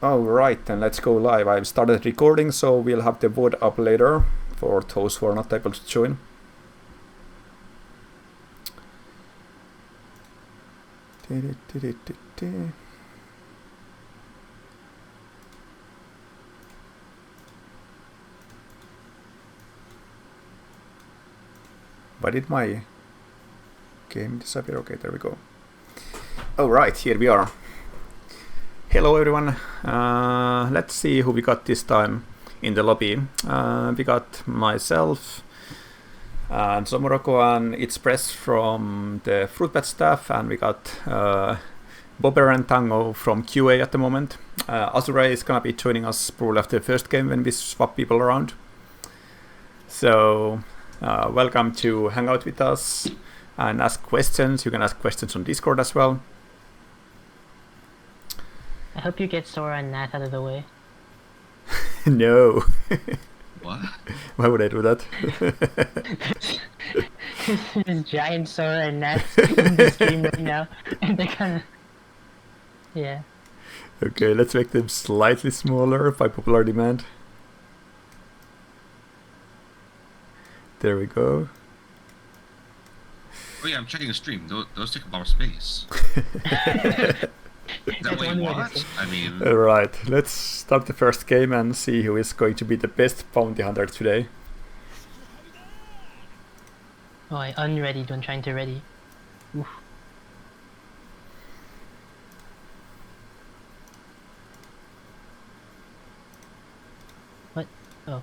Alright, then let's go live. I've started recording, so we'll have the VOD up later for those who are not able to join. Why did my game disappear? Okay, there we go. Alright, here we are. Hello everyone. Let's see who we got this time in the lobby. We got myself and Somoroko and It's Press from the Fruit Bat staff, and we got Bobber and Tango from QA at the moment. Azure is gonna be joining us probably after the first game when we swap people around. So welcome to hang out with us and ask questions. You can ask questions on Discord as well. I hope you get Sora and Nat out of the way. No. What? Why would I do that? There's giant Sora and Nat in the stream right now, and they kind of... Yeah. Okay, let's make them slightly smaller by popular demand. There we go. Oh yeah, I'm checking the stream. Those take a lot of space. Is that what you want? I mean... Alright, let's start the first game and see who is going to be the best bounty hunter today. Oh, I unready when trying to ready. Oof. What? Oh.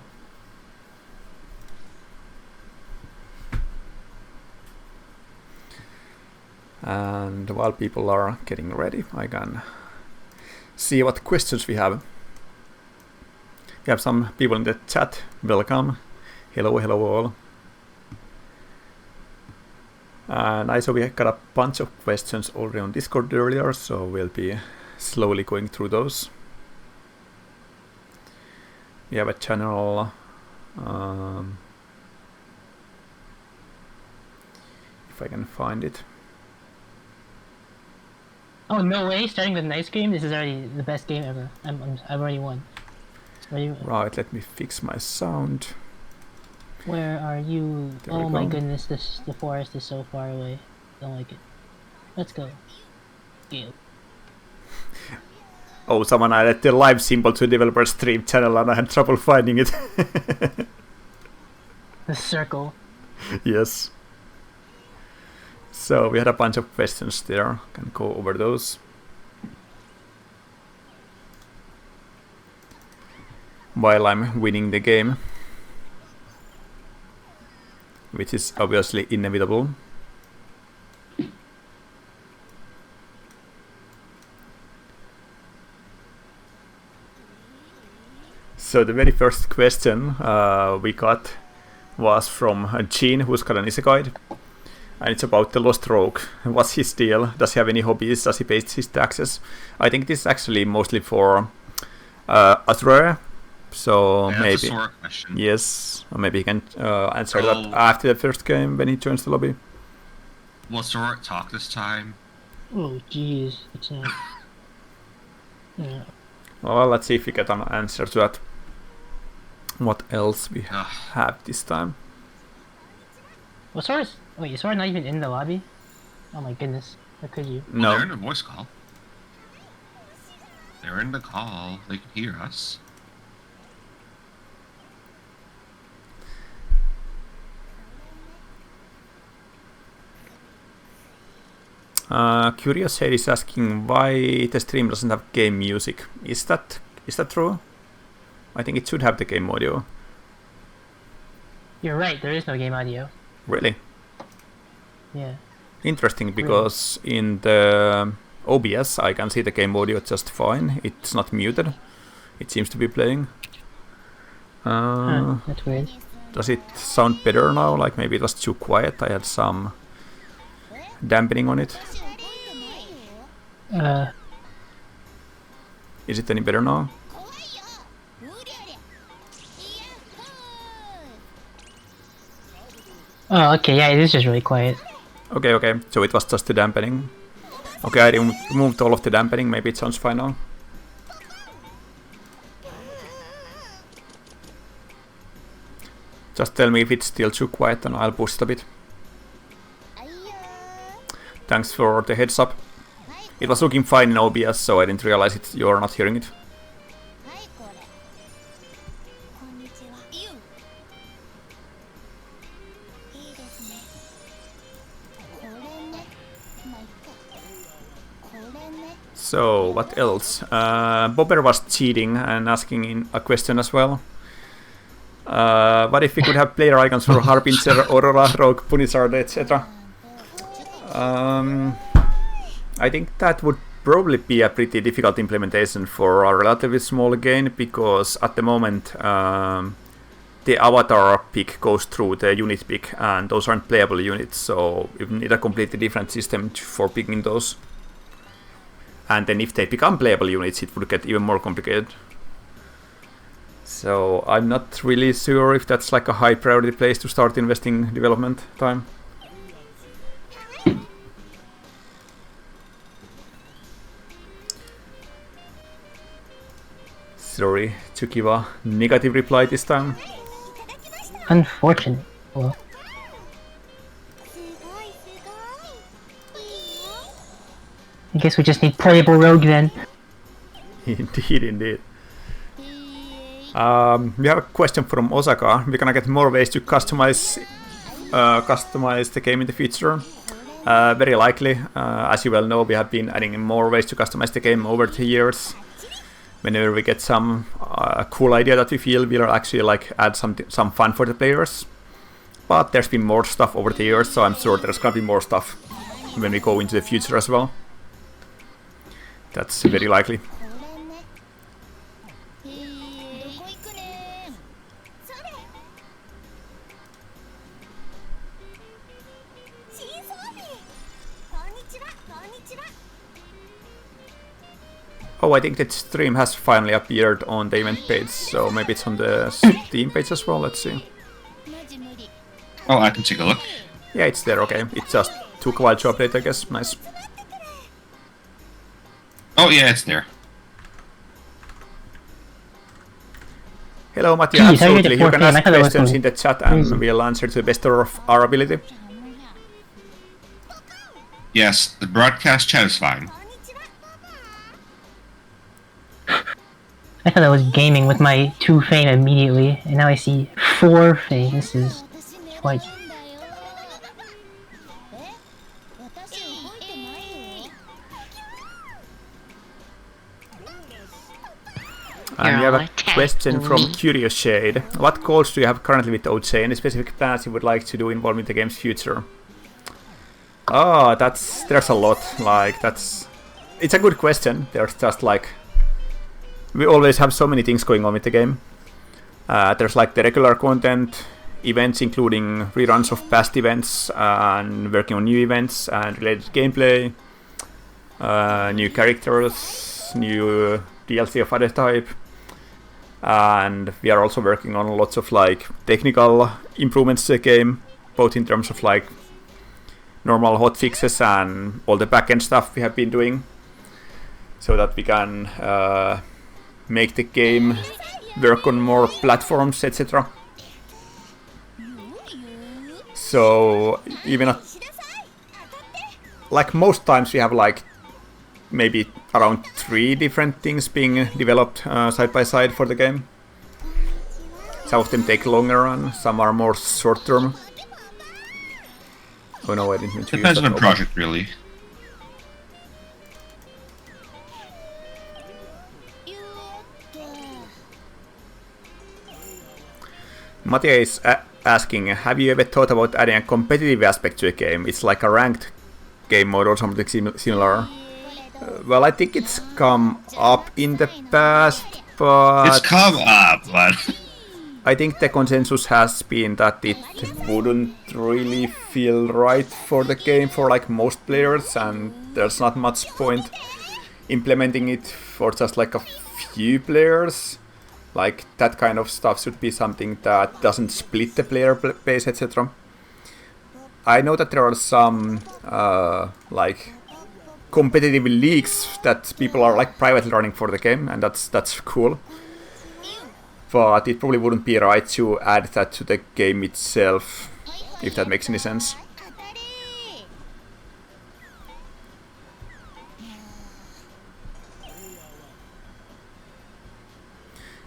And while people are getting ready, I can see what questions we have. We have some people in the chat. Welcome. Hello, hello all. And I saw we got a bunch of questions already on Discord earlier, so we'll be slowly going through those. We have a channel. If I can find it. Oh, no way, starting with an ice cream? This is already the best game ever. I've already won. Right, let me fix my sound. Where are you? There oh we my go. goodness, the forest is so far away. Don't like it. Let's go. Gale. Oh, someone added the live symbol to developer stream channel and I had trouble finding it. The circle. Yes. So we had a bunch of questions there. Can go over those. While I'm winning the game. Which is obviously inevitable. So the very first question we got was from Gene, who's got an isekai. And it's about the Lost Rogue. What's his deal? Does he have any hobbies? Does he pay his taxes? I think this is actually mostly for Azure. So Yeah, maybe... that's a Sora question. Yes, or maybe he can answer that after the first game when he joins the lobby. Will Sora talk this time? Oh jeez, it's not. Yeah. Well, let's see if we get an answer to that. What else we Ugh. have this time? Well, Sora's... Wait, is Sora not even in the lobby? Oh my goodness, how could you? Well, No. they're in the voice call. They're in the call. They can hear us. Curious Head is asking why the stream doesn't have game music. Is that true? I think it should have the game audio. You're right, there is no game audio. Really? Yeah. Interesting, because in the OBS I can see the game audio just fine. It's not muted. It seems to be playing. That's weird. Does it sound better now? Like maybe it was too quiet. I had some dampening on it. Is it any better now? Oh, okay, yeah, it is just really quiet. Okay, so it was just the dampening. Okay, I removed all of the dampening, maybe it sounds fine now. Just tell me if it's still too quiet and I'll boost a bit. Thanks for the heads up. It was looking fine in OBS, so I didn't realize you're not hearing it. So, what else? Bobber was cheating and asking in a question as well. What if we could have player icons for Harbinger, Aurora, Rogue, Punishard, etc.? I think that would probably be a pretty difficult implementation for a relatively small game, because at the moment the avatar pick goes through the unit pick, and those aren't playable units, so you need a completely different system for picking those. And then if they become playable units, it would get even more complicated. So I'm not really sure if that's like a high priority place to start investing development time. Sorry to give a negative reply this time. Unfortunate. Well, I guess we just need playable rogue then. Indeed, indeed. We have a question from Osaka. We're gonna get more ways to customize the game in the future. Very likely. As you well know, we have been adding more ways to customize the game over the years. Whenever we get some cool idea that we feel will actually like add some fun for the players. But there's been more stuff over the years, so I'm sure there's gonna be more stuff when we go into the future as well. That's very likely. Oh, I think that stream has finally appeared on the event page, so maybe it's on the Steam page as well, let's see. Oh, I can take a look. Yeah, it's there, okay. It just took a while to update, I guess. Nice. Oh yeah, it's there. Hello, Mattia. Jeez, Absolutely. You can ask questions cool. in the chat and we'll answer to the best of our ability. Yes, the broadcast chat is fine. I thought I was gaming with my 2 fame immediately, and now I see 4 fame. This is quite... And we have a question from Curious Shade. What goals do you have currently with OJ? Any specific plans you would like to do involving the game's future? Oh, there's a lot. It's a good question. There's just like, we always have so many things going on with the game. There's like the regular content, events including reruns of past events, and working on new events and related gameplay, new characters, new DLC of other type. And we are also working on lots of like technical improvements to the game, both in terms of like normal hotfixes and all the backend stuff we have been doing, so that we can make the game work on more platforms, etc. So even like most times we have like maybe around 3 different things being developed side by side for the game. Some of them take longer and some are more short term. Oh no, I didn't mean to use that. Depends on the project, really. Mattia is asking, have you ever thought about adding a competitive aspect to a game? It's like a ranked game mode or something similar. Well, I think it's come up in the past, but... It's come up, but... I think the consensus has been that it wouldn't really feel right for the game for like most players, and there's not much point implementing it for just like a few players. Like that kind of stuff should be something that doesn't split the player base, etc. I know that there are some like competitive leagues that people are like privately running for the game, and that's cool. but it probably wouldn't be right to add that to the game itself, if that makes any sense.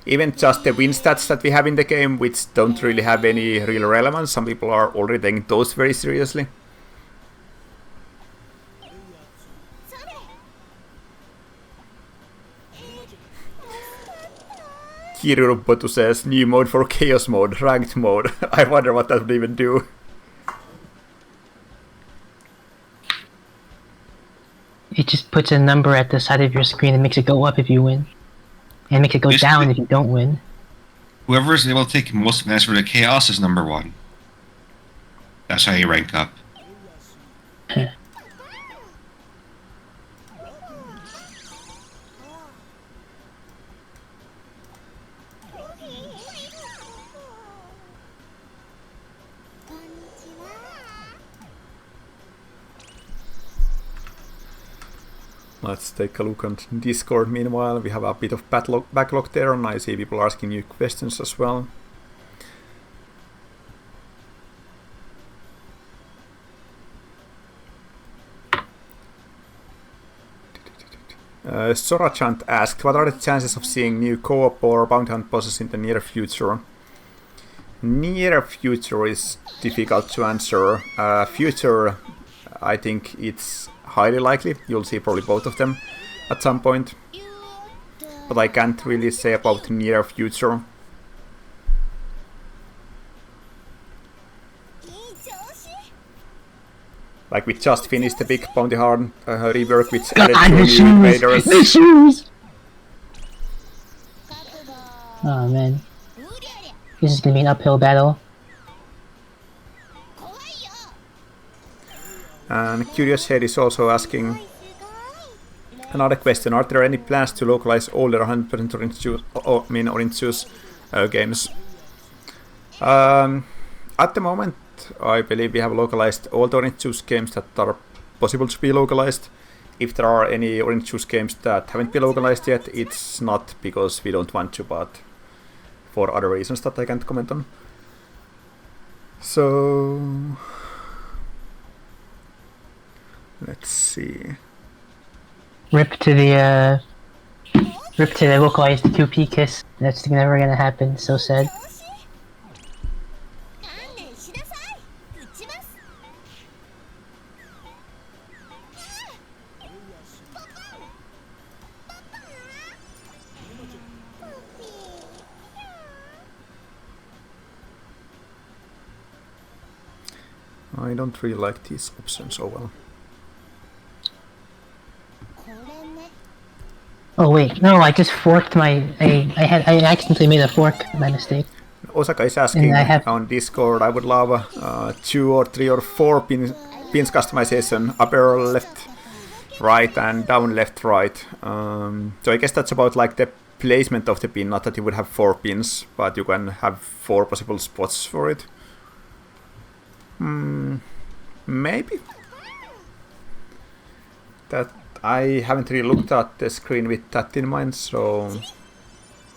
Even just the win stats that we have in the game, which don't really have any real relevance, some people are already taking those very seriously. Kirubotu says, new mode for Chaos mode, ranked mode. I wonder what that would even do. It just puts a number at the side of your screen and makes it go up if you win. And makes it go down if you don't win. Whoever is able to take most advantage for the chaos is number 1. That's how you rank up. Let's take a look on Discord meanwhile. We have a bit of backlog there, and I see people asking you questions as well. Sorachant asked, what are the chances of seeing new co-op or bounty hunt bosses in the near future? Near future is difficult to answer. Future, I think it's highly likely. You'll see probably both of them at some point. But I can't really say about near future. Like, we just finished the big bounty hunt rework, which added two new invaders. The shoes! Oh man. This is gonna be an uphill battle. And Curious Head is also asking another question. Are there any plans to localize older 100% Orange Juice games? At the moment, I believe we have localized all the Orange Juice games that are possible to be localized. If there are any Orange Juice games that haven't been localized yet, it's not because we don't want to, but for other reasons that I can't comment on. So let's see. Rip to the localized 2P kiss. That's never gonna happen. So sad. I don't really like these options so well. Oh wait, no! I just forked my. I accidentally made a fork by mistake. Osaka is asking on Discord. I would love 2 or 3 or 4 pins customization: upper left, right, and down left, right. So I guess that's about like the placement of the pin. Not that you would have 4 pins, but you can have 4 possible spots for it. Maybe. That I haven't really looked at the screen with that in mind, so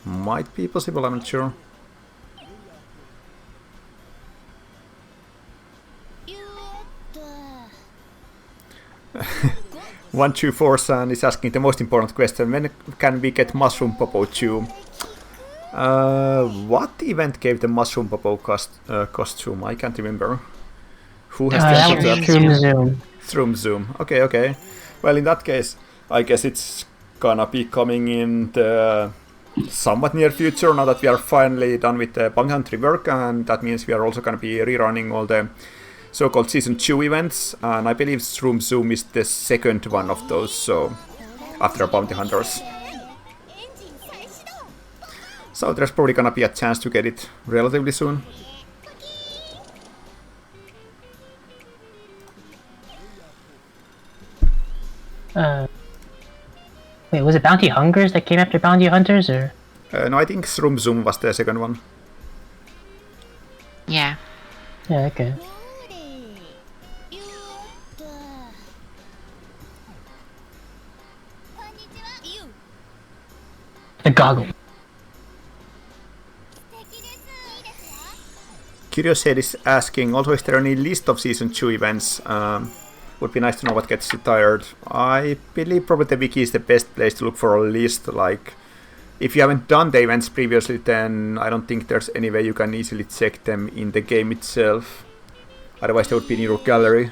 might be possible, I'm not sure. One two four San is asking the most important question: when can we get Mushroom Popo 2? What event gave the Mushroom Popo costume? I can't remember. Who has the answer to that? Through Zoom. Through Zoom. Okay. Well, in that case, I guess it's gonna be coming in the somewhat near future, now that we are finally done with the bounty hunt rework, and that means we are also gonna be rerunning all the so-called Season 2 events, and I believe Shroom Zoom is the second one of those, so after Bounty Hunters. So there's probably gonna be a chance to get it relatively soon. Wait, was it Bounty Hungers that came after Bounty Hunters, or? No, I think Shroom Zoom was the second one. Yeah. Yeah, okay. The goggle. Curious Head is asking, also, is there any list of Season 2 events? Would be nice to know what gets you tired. I believe probably the wiki is the best place to look for a list. Like, if you haven't done the events previously, then I don't think there's any way you can easily check them in the game itself. Otherwise, they would be in your gallery.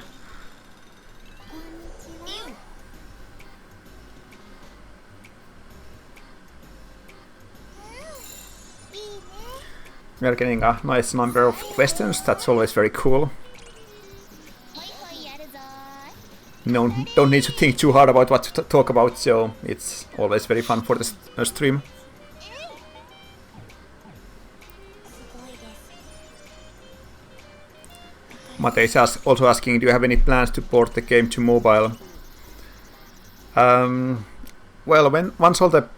We are getting a nice number of questions. That's always very cool. No, don't need to think too hard about what to talk about, so it's always very fun for the stream. Mate is also asking, do you have any plans to port the game to mobile? Well, once all the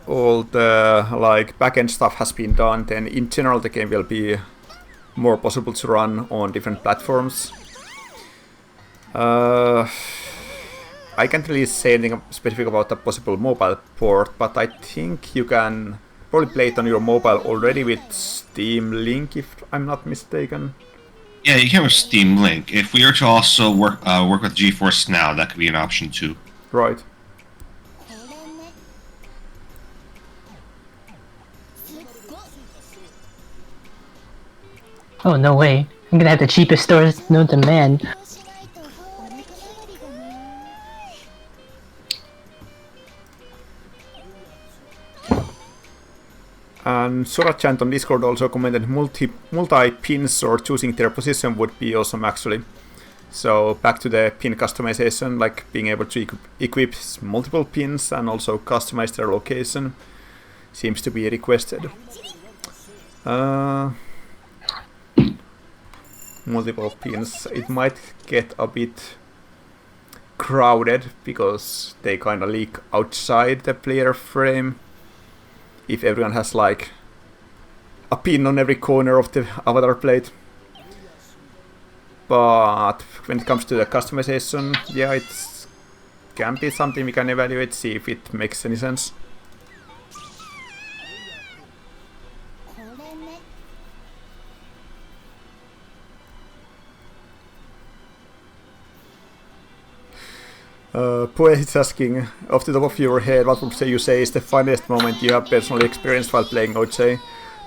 like backend stuff has been done, then in general the game will be more possible to run on different platforms. I can't really say anything specific about the possible mobile port, but I think you can probably play it on your mobile already with Steam Link, if I'm not mistaken. Yeah, you can with Steam Link. If we were to also work with GeForce Now, that could be an option too. Right. Oh, no way. I'm gonna have the cheapest stores known to man. And Sorachant on Discord also commented multi-pins or choosing their position would be awesome actually. So back to the pin customization, like being able to equip multiple pins and also customize their location seems to be requested. Multiple pins, it might get a bit crowded because they kind of leak outside the player frame. If everyone has like a pin on every corner of the avatar plate. But when it comes to the customization, yeah, it can be something we can evaluate, see if it makes any sense. Poe is asking, off the top of your head, what would you say is the funniest moment you have personally experienced while playing OJ?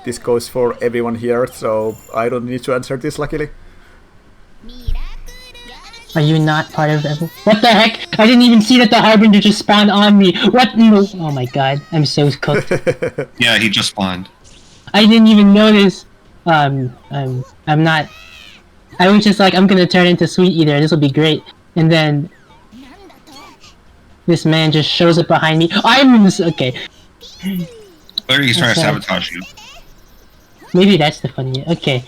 This goes for everyone here, so I don't need to answer this luckily. Are you not part of everyone? What the heck? I didn't even see that the Harbinger just spawned on me! What? No. Oh my god, I'm so cooked. Yeah, he just spawned. I didn't even notice. I'm not... I was just like, I'm gonna turn into Sweet Eater, this will be great. And then... this man just shows up behind me. Okay. Clearly he's trying to sabotage you. Maybe that's the funny... Okay.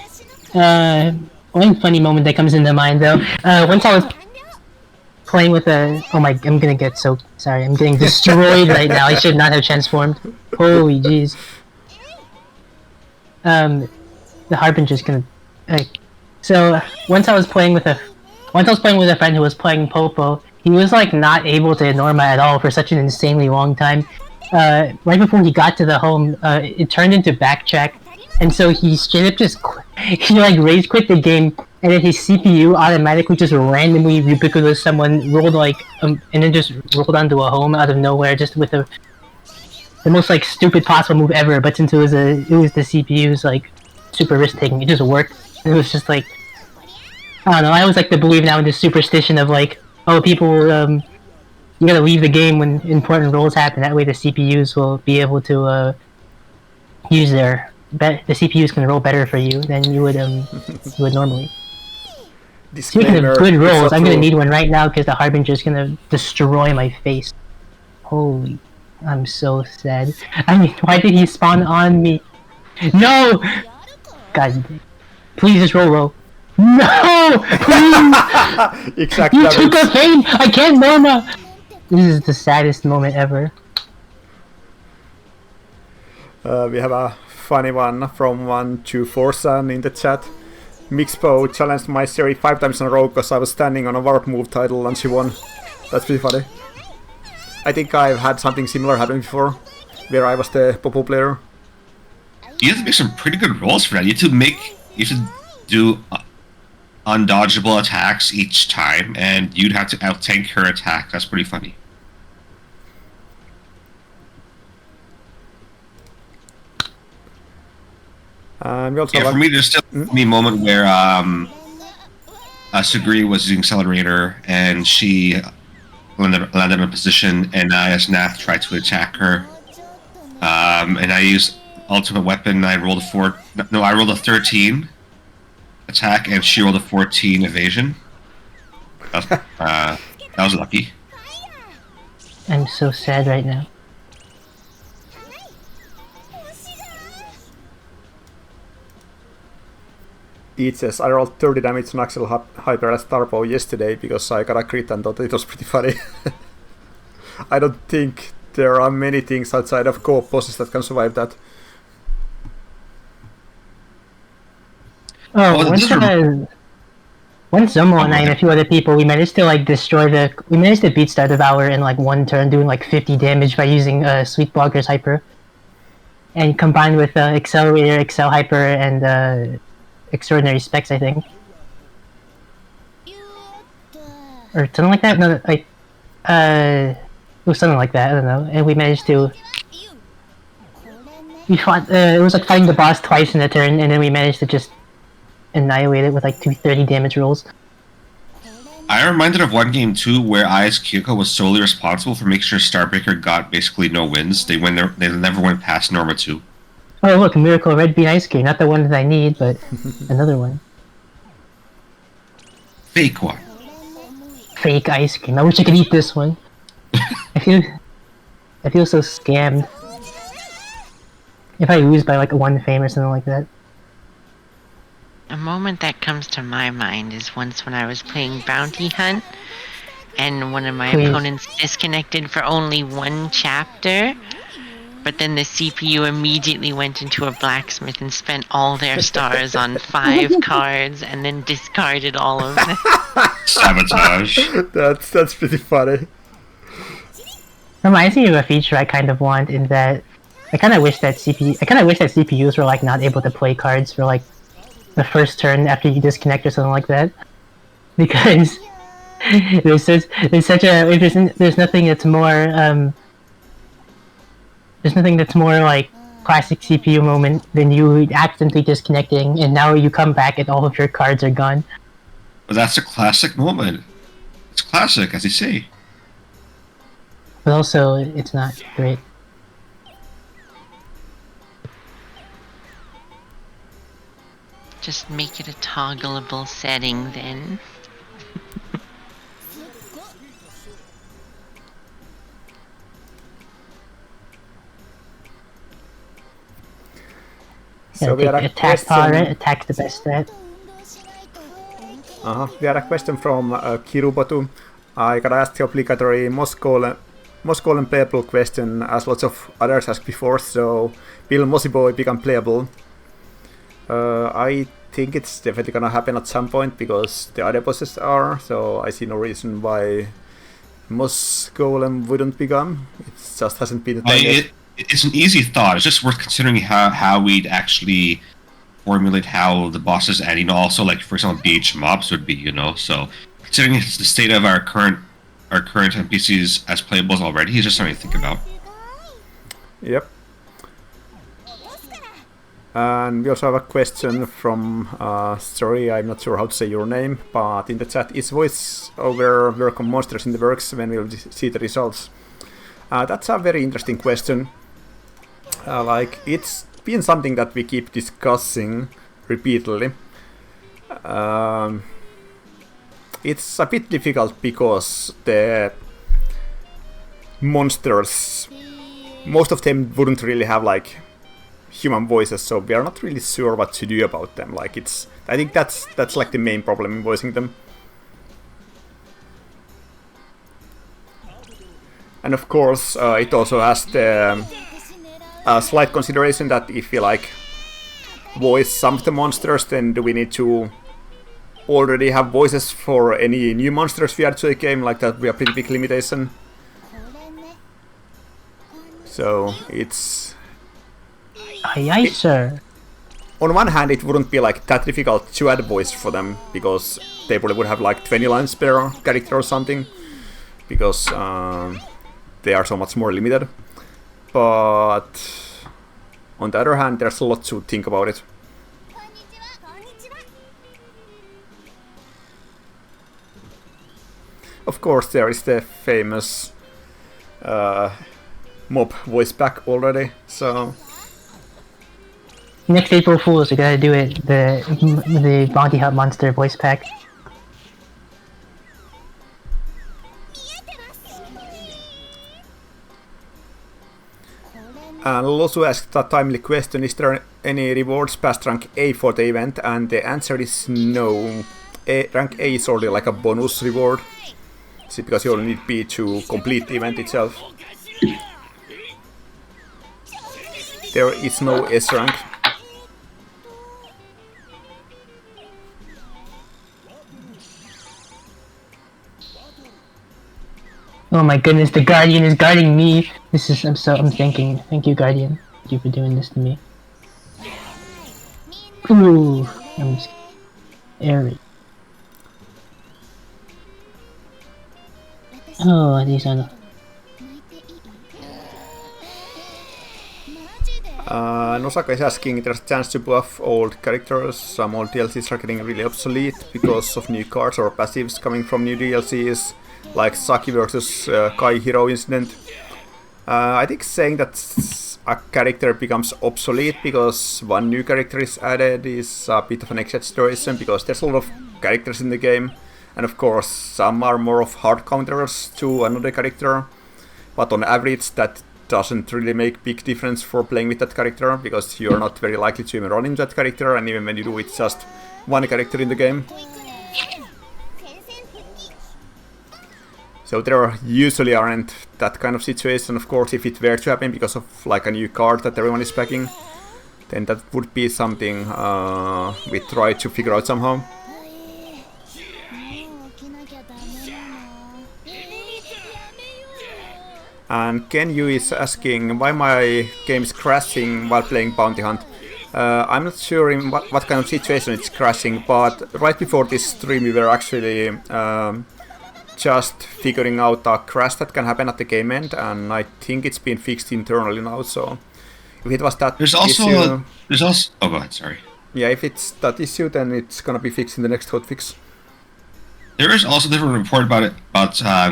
One funny moment that comes into mind though. Once I was playing with a... Oh my... I'm gonna get so... Sorry, I'm getting destroyed right now. I should not have transformed. Holy jeez. The Harbinger's gonna... So, once I was playing with a friend who was playing Popo, he was like not able to ignore me at all for such an insanely long time. Right before he got to the home, it turned into backtrack, and so he straight up just he like rage quit the game, and then his CPU automatically just randomly ubiquitous someone rolled like and then just rolled onto a home out of nowhere just with the most like stupid possible move ever. But since it was the CPU's like super risk taking, it just worked. And it was just like I don't know. I always like to believe now in this superstition of like, oh, people, you gotta leave the game when important roles happen. That way the CPUs will be able to use their... the CPUs can roll better for you than you would normally. Speaking of good rolls, I'm gonna need one right now because the Harbinger's gonna destroy my face. Holy... I'm so sad. I mean, why did he spawn on me? No! God, please just roll low. No! Please! Exactly. You took a pain! I can't Noma! This is the saddest moment ever. We have a funny one from 124san in the chat. Mixpo challenged my Seri 5 times in a row because I was standing on a warp move title and she won. That's pretty funny. I think I've had something similar happen before, where I was the Popo player. You have to make some pretty good rolls for that. You have to make you should do undodgeable attacks each time, and you'd have to out-tank her attack. That's pretty funny. And we also Yeah, for me, there's still a moment where Suguri was using Accelerator, and she landed in a position, and I, as Nath, tried to attack her. And I used Ultimate Weapon, I rolled I rolled a 13 attack, and she rolled a 14 evasion. That was lucky. I'm so sad right now. It says, I rolled 30 damage on Axel Hyper as Starbow yesterday because I got a crit and thought it was pretty funny. I don't think there are many things outside of co-op bosses that can survive that. Once Zomo and I and a few other people, we managed to like we managed to beat Star Devourer in like one turn, doing like 50 damage by using Sweetblogger's Hyper. And combined with Accelerator, Excel Hyper, and Extraordinary Specs, I think. Or something like that? No, like, it was something like that, I don't know. And we managed to... We fought, it was like fighting the boss twice in a turn, and then we managed to just annihilate it with like 230 damage rolls. I reminded of one game too where I as Kyoko was solely responsible for making sure Starbreaker got basically no wins. They never went past Norma 2. Oh look, Miracle Red Bean Ice Cream. Not the one that I need, but another one. Fake one. Fake ice cream. I wish I could eat this one. I feel so scammed. If I lose by like 1 fame or something like that. A moment that comes to my mind is once when I was playing Bounty Hunt, and one of my opponents disconnected for only 1 chapter, but then the CPU immediately went into a blacksmith and spent all their stars on 5 cards, and then discarded all of them. Sabotage. That's pretty funny. Reminds me of a feature I kind of want in that I kind of wish that CPUs were like not able to play cards for like the first turn after you disconnect or something like that, because there's nothing that's more there's nothing that's more like classic CPU moment than you accidentally disconnecting and now you come back and all of your cards are gone. Well, that's a classic moment. It's classic, as you say. But also, it's not great. Just make it a toggleable setting then. So we had a attack question. Attack the best stat. We had a question from Kirubotu. I got asked the obligatory Moscow playable question, as lots of others asked before. So, will Mossy Boy become playable? I think it's definitely gonna happen at some point because the other bosses are. So I see no reason why Moss Golem wouldn't become. It just hasn't been a time yet. It's an easy thought. It's just worth considering how we'd actually formulate how the bosses and also like for example BH mobs would be, so considering the state of our current NPCs as playables already, it's just something to think about. Yep. And we also have a question from Story. I'm not sure how to say your name, but in the chat, is voice over work on monsters in the works? When we'll see the results? That's a very interesting question. It's been something that we keep discussing repeatedly. It's a bit difficult because the monsters, most of them wouldn't really have like human voices, so we are not really sure what to do about them. I think that's like the main problem in voicing them. And of course, it also has the slight consideration that if we like voice some of the monsters, then do we need to already have voices for any new monsters we add to the game? Like that would be a pretty big limitation. So it's... Aye, aye, sir. on one hand, it wouldn't be like that difficult to add voice for them, because they probably would have like 20 lines per character or something, because they are so much more limited. But on the other hand, there's a lot to think about it. Of course, there is the famous mob voice pack already, so... Next April Fools, we gotta do it, the Bounty Hunt Monster voice pack. And I'll also ask a timely question, is there any rewards past rank A for the event? And the answer is no. Rank A is already like a bonus reward. Is it because you only need B to complete the event itself? There is no S rank. Oh my goodness, the Guardian is guarding me! I'm thinking, thank you Guardian. Thank you for doing this to me. Ooh, I'm scary. Oh, these are the... Nosaka is asking if there's a chance to buff old characters. Some old DLCs are getting really obsolete because of new cards or passives coming from new DLCs, like Saki versus Kai Hero incident. I think saying that a character becomes obsolete because one new character is added is a bit of an exaggeration, because there's a lot of characters in the game, and of course some are more of hard counters to another character, but on average that doesn't really make big difference for playing with that character, because you're not very likely to even run into that character, and even when you do, it's just one character in the game. So there usually aren't that kind of situation. Of course, if it were to happen because of like a new card that everyone is packing, then that would be something we try to figure out somehow. And Ken Yu is asking why my game is crashing while playing Bounty Hunt. I'm not sure in what kind of situation it's crashing, but right before this stream we were actually just figuring out a crash that can happen at the game end, and I think it's been fixed internally now, so if it was that There's also oh, go ahead, sorry. Yeah, if it's that issue, then it's gonna be fixed in the next hotfix. There is also a different report about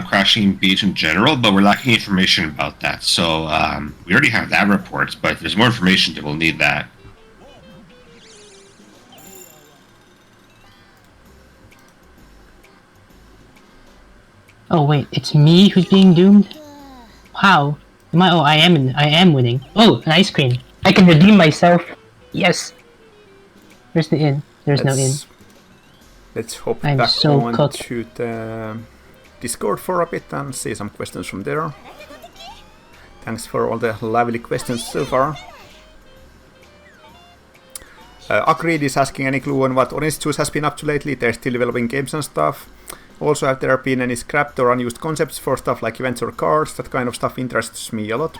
crashing Beach in general, but we're lacking information about that. So we already have that report, but if there's more information, then we'll need that. Oh wait, it's me who's being doomed? How? Am I? Oh, I am winning. Oh, an ice cream. I can redeem myself. Yes. Where's the inn? There's no inn. Let's hop I'm back so on cooked. to the Discord for a bit and see some questions from there. Thanks for all the lively questions so far. Agreed is asking any clue on what Orange Juice has been up to lately. They're still developing games and stuff. Also, have there been any scrapped or unused concepts for stuff like events or cards? That kind of stuff interests me a lot.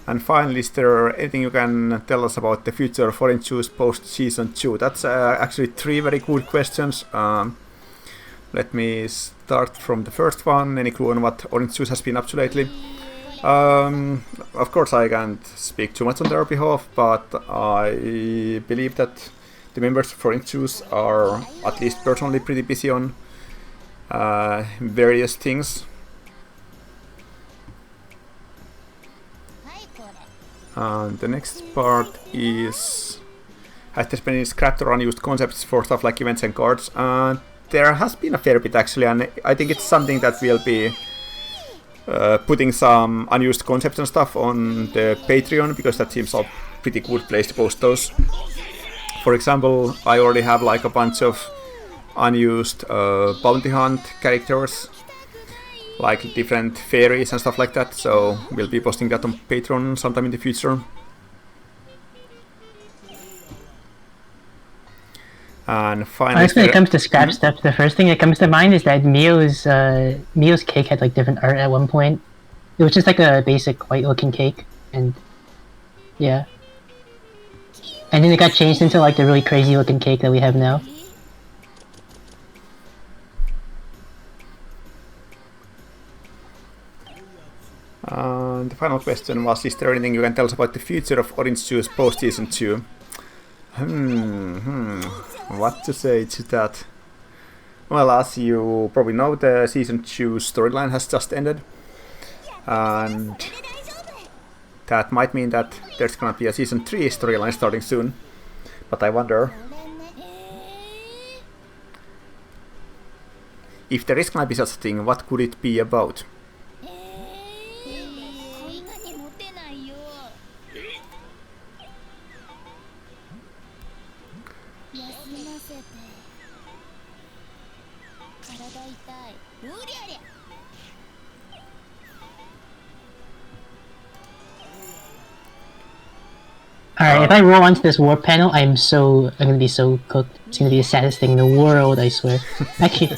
And finally, is there anything you can tell us about the future of Orange Juice post Season 2? That's actually 3 very good questions. Let me start from the first one. Any clue on what Orange Juice has been up to lately? Of course, I can't speak too much on their behalf, but I believe that the members of Orange Juice are, at least personally, pretty busy on various things. And the next part is, has there been any scrapped or unused concepts for stuff like events and cards? There has been a fair bit actually, and I think it's something that we'll be putting some unused concepts and stuff on the Patreon, because that seems a pretty good place to post those. For example, I already have like a bunch of unused bounty hunt characters, like different fairies and stuff like that, so we'll be posting that on Patreon sometime in the future. And finally, when it comes to scrap stuff, the first thing that comes to mind is that Mio's cake had like different art at one point. It was just like a basic white looking cake, and yeah. And then it got changed into like the really crazy looking cake that we have now. The final question was, is there anything you can tell us about the future of Orange Juice post Season 2? What to say to that? Well, as you probably know, the Season 2 storyline has just ended. And that might mean that there's gonna be a Season 3 storyline starting soon. But I wonder if there is gonna be such a thing, what could it be about? Alright, if I roll onto this warp panel, I'm gonna be so cooked. It's gonna be the saddest thing in the world, I swear. Actually,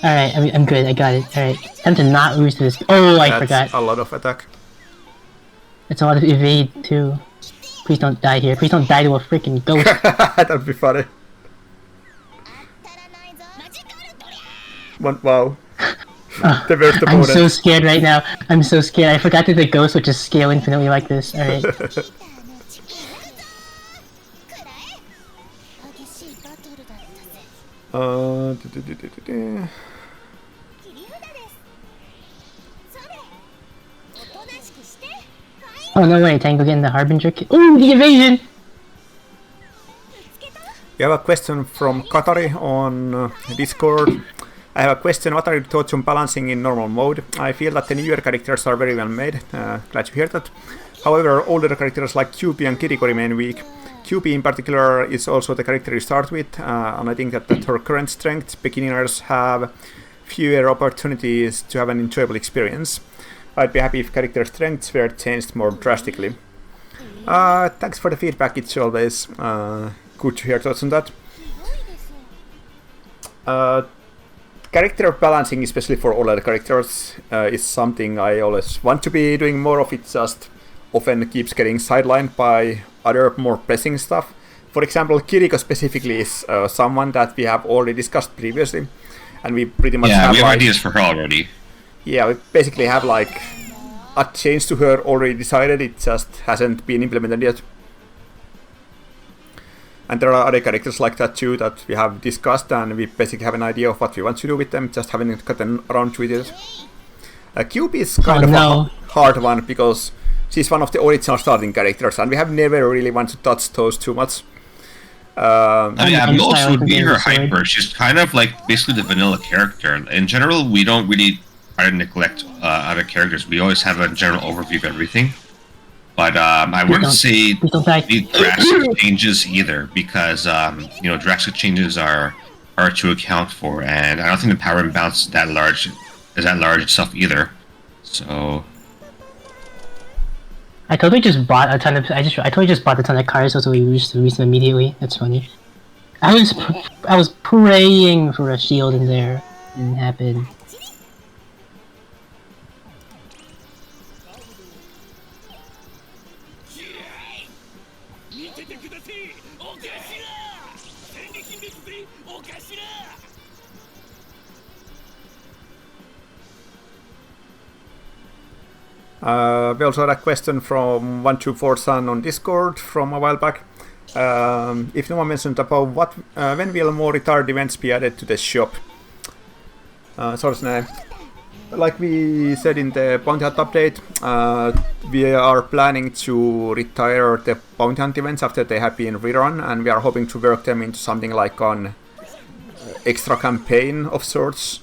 alright, I'm good, I got it. Alright, time to not lose to this. Oh, I forgot. That's a lot of attack. It's a lot of evade, too. Please don't die here. Please don't die to a freaking ghost. That'd be funny. Wow. The worst I'm opponent. so scared right now. I'm so scared. I forgot that the ghost would just scale infinitely like this. Alright. Oh no way, Tango getting the Harbinger kill. Ooh, the evasion! We have a question from Katari on Discord. I have a question, what are your thoughts on balancing in normal mode? I feel that the newer characters are very well made, glad to hear that. However, older characters like QP and Kiriko remain weak. QP in particular is also the character you start with, and I think that at her current strength, beginners have fewer opportunities to have an enjoyable experience. I'd be happy if character strengths were changed more drastically. Thanks for the feedback, it's always good to hear thoughts on that. Character balancing, especially for older characters, is something I always want to be doing more of. It just often keeps getting sidelined by other more pressing stuff. For example, Kiriko specifically is someone that we have already discussed previously, and we pretty much have we have ideas for her already. Yeah, we basically have like a change to her already decided, it just hasn't been implemented yet. And there are other characters like that too that we have discussed, and we basically have an idea of what we want to do with them, just haven't gotten around to it yet. QP is kind of a hard one because she's one of the original starting characters, and we have never really wanted to touch those too much. Most would be her hyper. She's kind of like basically the vanilla character. In general, we don't really try to neglect other characters. We always have a general overview of everything. But I wouldn't say need drastic changes either, because drastic changes are hard to account for, and I don't think the power imbalance is that large itself either. So I totally just bought a ton of. I totally just bought a ton of cards so we lose them immediately. That's funny. I was praying for a shield in there. Didn't happen. We also had a question from 124sun on Discord from a while back. If no one mentioned about when will more retired events be added to the shop? Like we said in the Bounty Hunt update, we are planning to retire the Bounty Hunt events after they have been rerun, and we are hoping to work them into something like an extra campaign of sorts.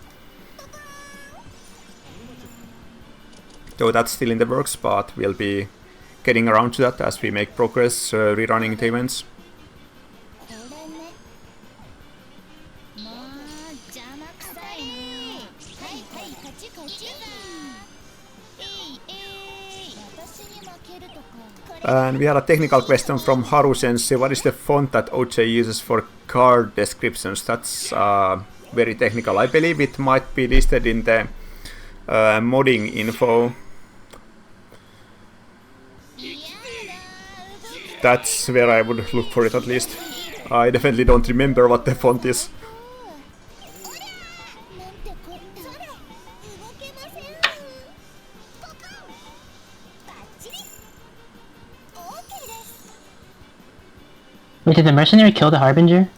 So that's still in the works, but we'll be getting around to that as we make progress rerunning the events. And we had a technical question from Haru Sensei. What is the font that OJ uses for card descriptions? That's very technical. I believe it might be listed in the modding info. That's where I would look for it at least. I definitely don't remember what the font is. Wait, did the mercenary kill the Harbinger?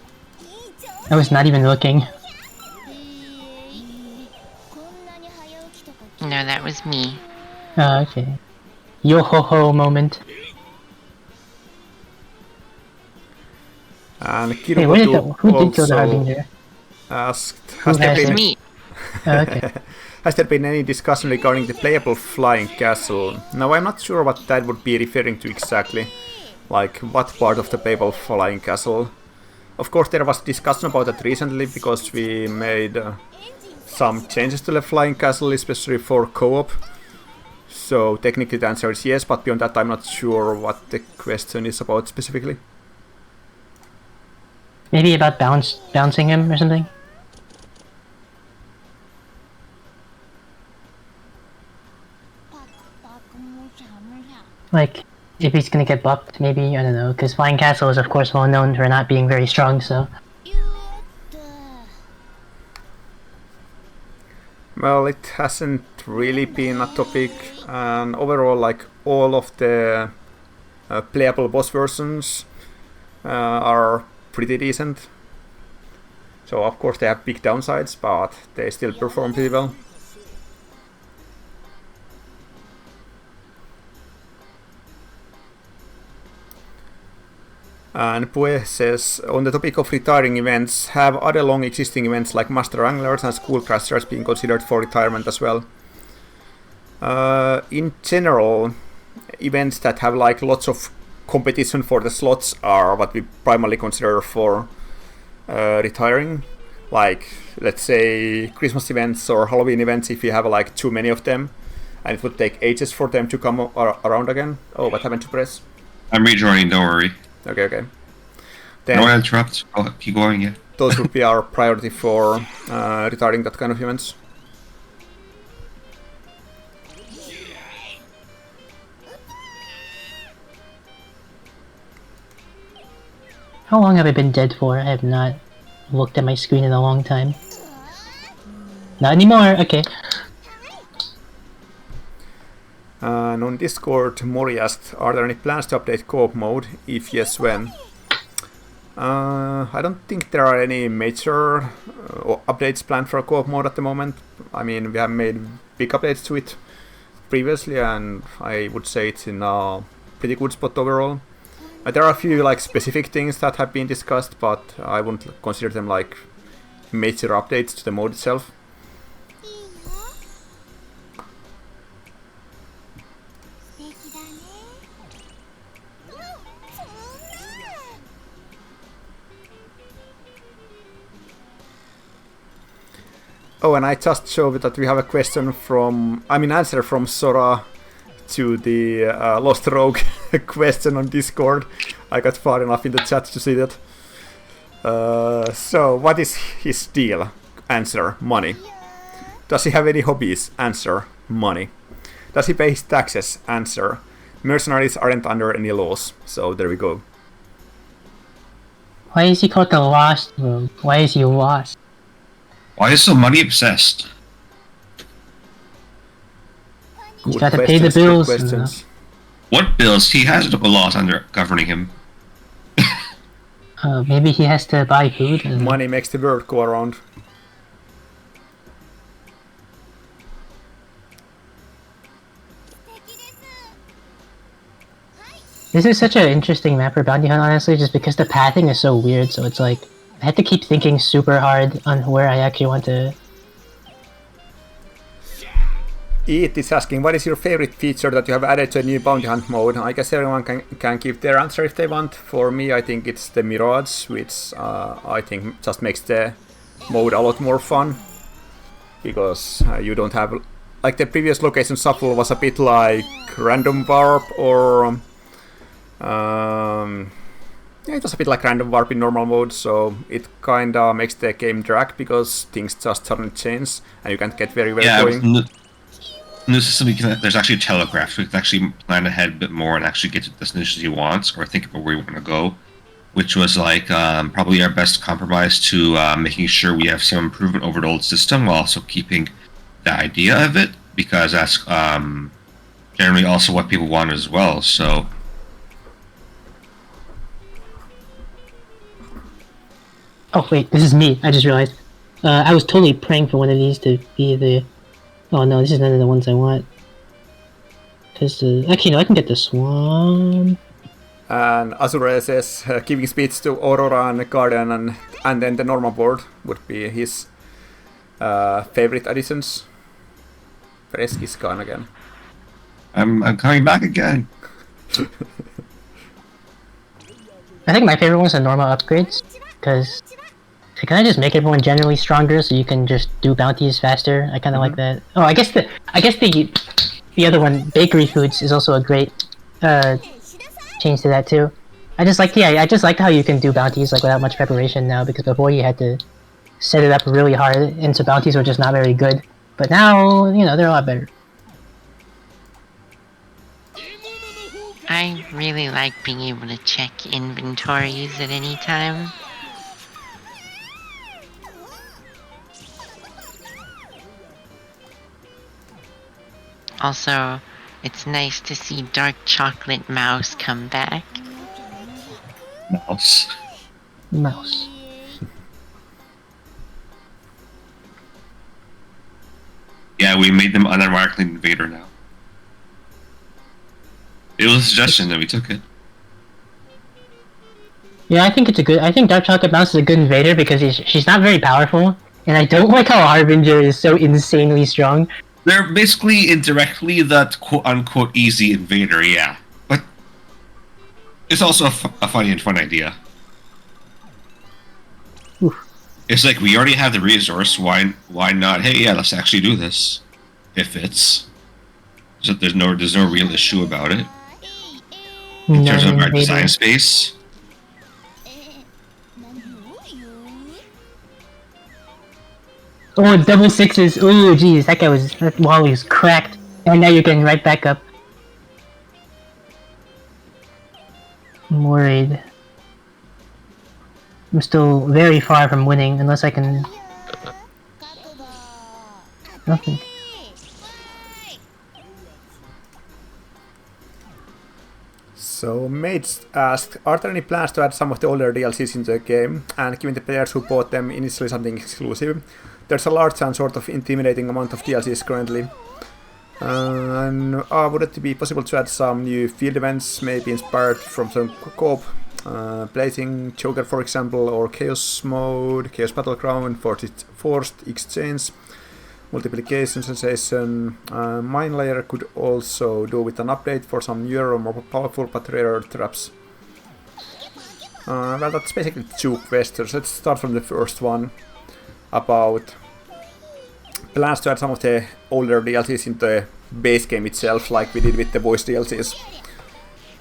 I was not even looking. No, that was me. Oh, okay. Yo-ho-ho moment. And Hey, who did kill the also Harbinger? asked, Who has there has It was been me. Oh, okay. has there been any discussion regarding the playable flying castle? Now I'm not sure what that would be referring to exactly. Like, what part of the playable flying castle? Of course, there was discussion about that recently because we made some changes to the flying castle, especially for co-op. So technically the answer is yes, but beyond that I'm not sure what the question is about specifically. Maybe about bouncing him or something? Like, if he's gonna get buffed, maybe, I don't know, because Flying Castle is of course well known for not being very strong, so... Well, it hasn't really been a topic, and overall, like, all of the playable boss versions are pretty decent. So of course they have big downsides, but they still perform pretty well. And Pue says, on the topic of retiring events, have other long existing events like Master Anglers and School Crashers been considered for retirement as well? In general, events that have like lots of competition for the slots are what we primarily consider for retiring. Like, let's say Christmas events or Halloween events, if you have like too many of them, and it would take ages for them to come around again. Oh, what happened to press? I'm rejoining, don't worry. Okay. Then No one interrupts. I'll keep going, yeah. those would be our priority for retiring that kind of events. How long have I been dead for? I have not looked at my screen in a long time. Not anymore, okay. And on Discord, Mori asked, are there any plans to update co-op mode? If yes, when? I don't think there are any major updates planned for co-op mode at the moment. I mean, we have made big updates to it previously, and I would say it's in a pretty good spot overall. There are a few like specific things that have been discussed, but I wouldn't consider them like major updates to the mode itself. Oh, and I just showed that we have a question answer from Sora to the Lost Rogue question on Discord. I got far enough in the chat to see that. So, what is his deal? Answer, money. Does he have any hobbies? Answer, money. Does he pay his taxes? Answer, mercenaries aren't under any laws. So, there we go. Why is he called the Lost Room? Why is he lost? Why is so money obsessed? He's gotta pay the bills. Questions. What bills? He has a lot under governing him. Maybe he has to buy food. Money makes the world go around. This is such an interesting map for Bounty Hunt, honestly, just because the pathing is so weird, so it's like, I have to keep thinking super hard on where I actually want to... Eat is asking, what is your favorite feature that you have added to a new Bounty Hunt mode? I guess everyone can give their answer if they want. For me, I think it's the Mirage, which I think just makes the mode a lot more fun. Because you don't have... Like the previous location shuffle was a bit like random warp or... yeah, it was a bit like random warp in normal mode, so it kinda makes the game drag because things just suddenly change and you can't get very well going. new system, there's actually a telegraph, so we can actually plan ahead a bit more and actually get to the destinations he wants, or think about where we want to go, which was like probably our best compromise to making sure we have some improvement over the old system while also keeping the idea of it, because that's generally also what people want as well. So. Oh wait, this is me. I just realized. I was totally praying for one of these to be the. Oh no, this is none of the ones I want. Cause actually no, I can get this one. And Azure says giving speech to Aurora and Guardian, and then the normal board would be his favorite additions. Fresk is gone again. I'm coming back again. I think my favorite ones are normal upgrades, because they kind of just make everyone generally stronger, so you can just do bounties faster. I kind of like that. Oh, I guess the other one, bakery foods, is also a great change to that too. I just like how you can do bounties like without much preparation now, because before you had to set it up really hard, and so bounties were just not very good. But now, you know, they're a lot better. I really like being able to check inventories at any time. Also, it's nice to see Dark Chocolate Mouse come back. Mouse. Yeah, we made them unironically invader now. It was a suggestion and we took it. Yeah, I think Dark Chocolate Mouse is a good invader because she's not very powerful, and I don't like how Harbinger is so insanely strong. They're basically indirectly the quote-unquote easy invader, yeah. But it's also a funny and fun idea. Oof. It's like, we already have the resource, why not? Hey, yeah, let's actually do this. If it's... So there's no real issue about it. In terms of our design space. Oh, double sixes. Oh, jeez, that wall was cracked. And now you're getting right back up. I'm worried. I'm still very far from winning, unless I can... Nothing. So Mates asked, are there any plans to add some of the older DLCs into the game, and giving the players who bought them initially something exclusive? There's a large and sort of intimidating amount of DLCs currently. And would it be possible to add some new field events, maybe inspired from some co-op? Blazing Joker, for example, or Chaos Mode, Chaos Battleground, Forced Exchange, Multiplication Sensation. Mine Layer could also do with an update for some newer or more powerful but rarer traps. Well, that's basically two questions. Let's start from the first one about plans to add some of the older DLCs into the base game itself, like we did with the voice DLCs.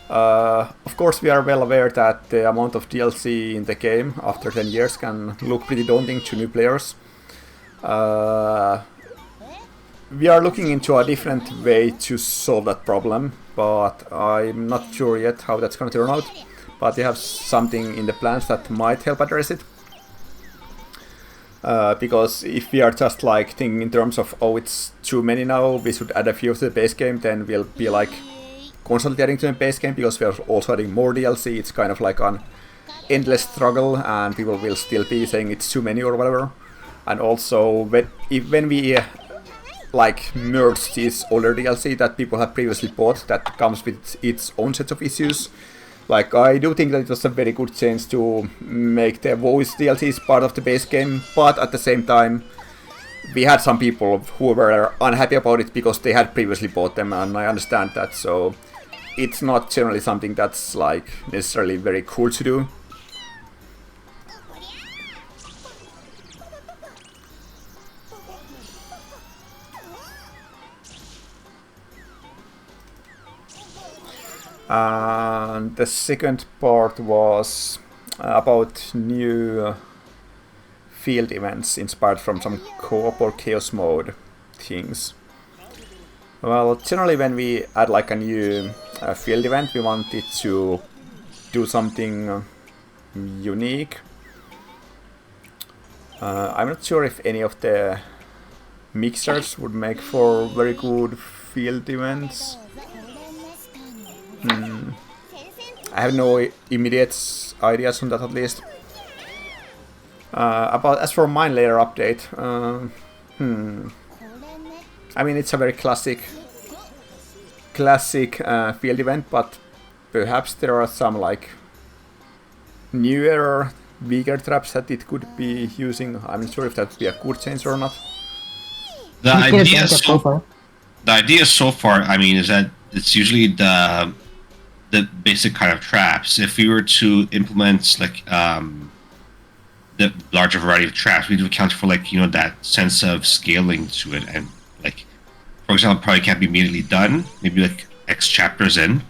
Of course, we are well aware that the amount of DLC in the game after 10 years can look pretty daunting to new players. We are looking into a different way to solve that problem, but I'm not sure yet how that's going to turn out. But we have something in the plans that might help address it. Because if we are just like thinking in terms of, oh, it's too many now, we should add a few to the base game, then we'll be like constantly adding to the base game because we are also adding more DLC. It's kind of like an endless struggle, and people will still be saying it's too many or whatever. And also, when we like merge this older DLC that people have previously bought, that comes with its own set of issues. Like, I do think that it was a very good change to make the voice DLCs part of the base game, but at the same time, we had some people who were unhappy about it because they had previously bought them, and I understand that, so it's not generally something that's like necessarily very cool to do. And the second part was about new field events inspired from some co-op or chaos mode things. Well, generally when we add like a new field event, we want it to do something unique. I'm not sure if any of the mixers would make for very good field events. I have no immediate ideas on that at least. As for mine layer update, I mean it's a very classic field event, but perhaps there are some like newer, bigger traps that it could be using. I'm not sure if that would be a good change or not. The idea so far, I mean, is that it's usually the basic kind of traps. If we were to implement like the larger variety of traps, we do account for like that sense of scaling to it, and like for example, probably can't be immediately done. Maybe like X chapters in,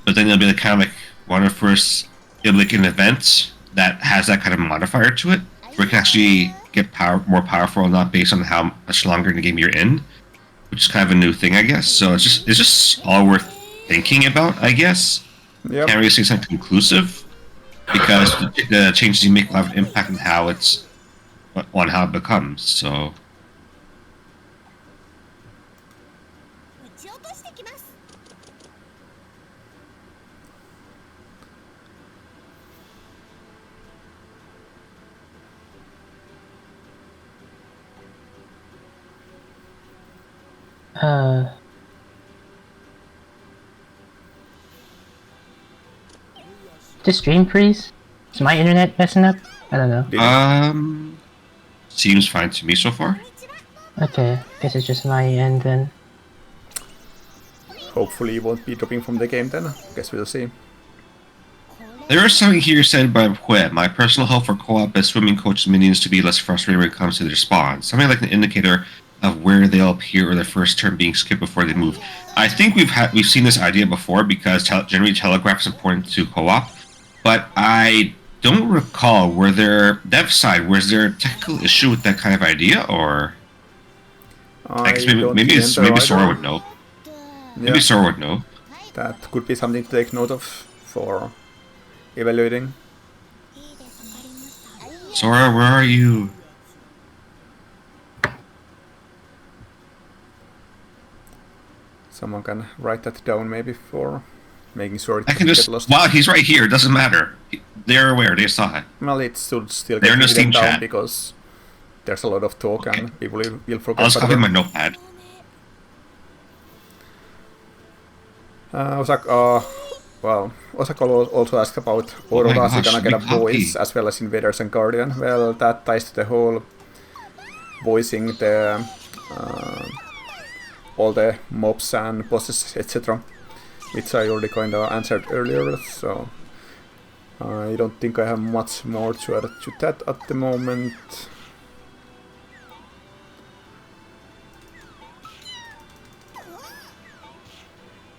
but then it'll be like kind of like one of the first. It'll be like an event that has that kind of modifier to it, where it can actually get more powerful, not based on how much longer in the game you're in, which is kind of a new thing, I guess. So it's just all worth thinking about, I guess. Yep. Can't really say something conclusive because the changes you make will have an impact on how it becomes. So. Does stream freeze? Is my internet messing up? I don't know. Seems fine to me so far. Okay, guess it's just my end then. Hopefully it won't be dropping from the game then. Guess we'll see. There is something here said by Hue. My personal hope for co-op as swimming coaches minions to be less frustrating when it comes to their spawns. Something like an indicator of where they'll appear or their first turn being skipped before they move. I think we've seen this idea before because generally Telegraph is important to co-op, but I don't recall was there a technical issue with that kind of idea, or I guess maybe Sora would know. Maybe Sora would know. That could be something to take note of for evaluating. Sora, where are you? Someone can write that down maybe for making sure it I can doesn't just. get lost. Wow, he's right here. It doesn't matter. They're aware. They saw it. Well, it should still They're in the get Steam written down chat. because there's a lot of talk Okay. and people will I'll forget. just copy my notepad. Osaka also asked about Aurora is gonna get a voice as well as Invaders and Guardian. Well, that ties to the whole voicing the all the mobs and bosses, etc., which I already kind of answered earlier, so I don't think I have much more to add to that at the moment.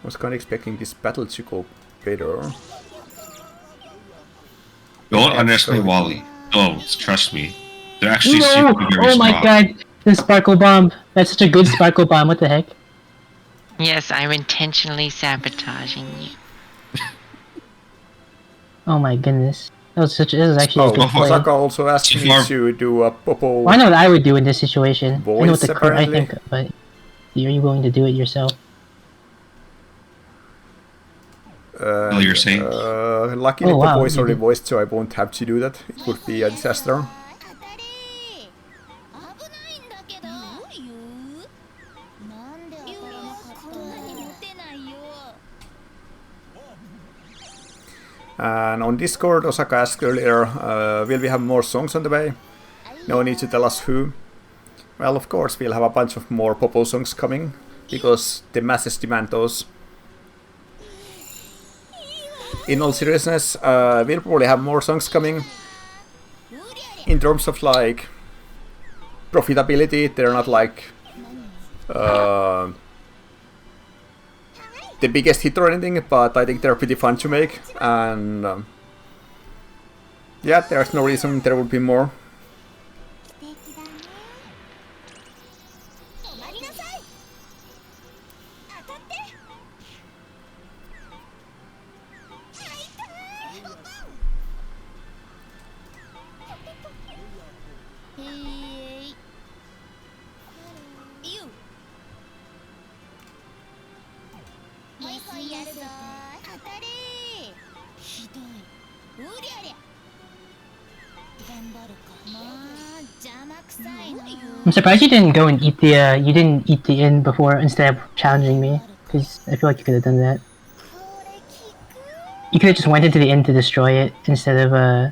I was kind of expecting this battle to go better. Don't underestimate Wally. Don't, trust me. They're actually No! super very Oh my strong. god! The sparkle bomb! That's such a good sparkle bomb, what the heck? Yes, I'm intentionally sabotaging you. Oh my goodness. This is actually a good play. Osaka also asked me to do a Popo. Well, I know what I would do in this situation. I know what Voice, I apparently. think, but are you willing to do it yourself? You're saying? Luckily, Oh, wow, Popo is you already did. voiced, so I won't have to do that. It would be a disaster. And on Discord, Osaka asked earlier, will we have more songs on the way? No need to tell us who. Well, of course, we'll have a bunch of more Popo songs coming, because the masses demand those. In all seriousness, we'll probably have more songs coming. In terms of like profitability, they're not like the biggest hit or anything, but I think they're pretty fun to make, and yeah, there's no reason there would be more. I'm surprised you didn't go and eat the you didn't eat the inn before instead of challenging me, because I feel like you could have done that. You could have just went into the inn to destroy it instead of Well,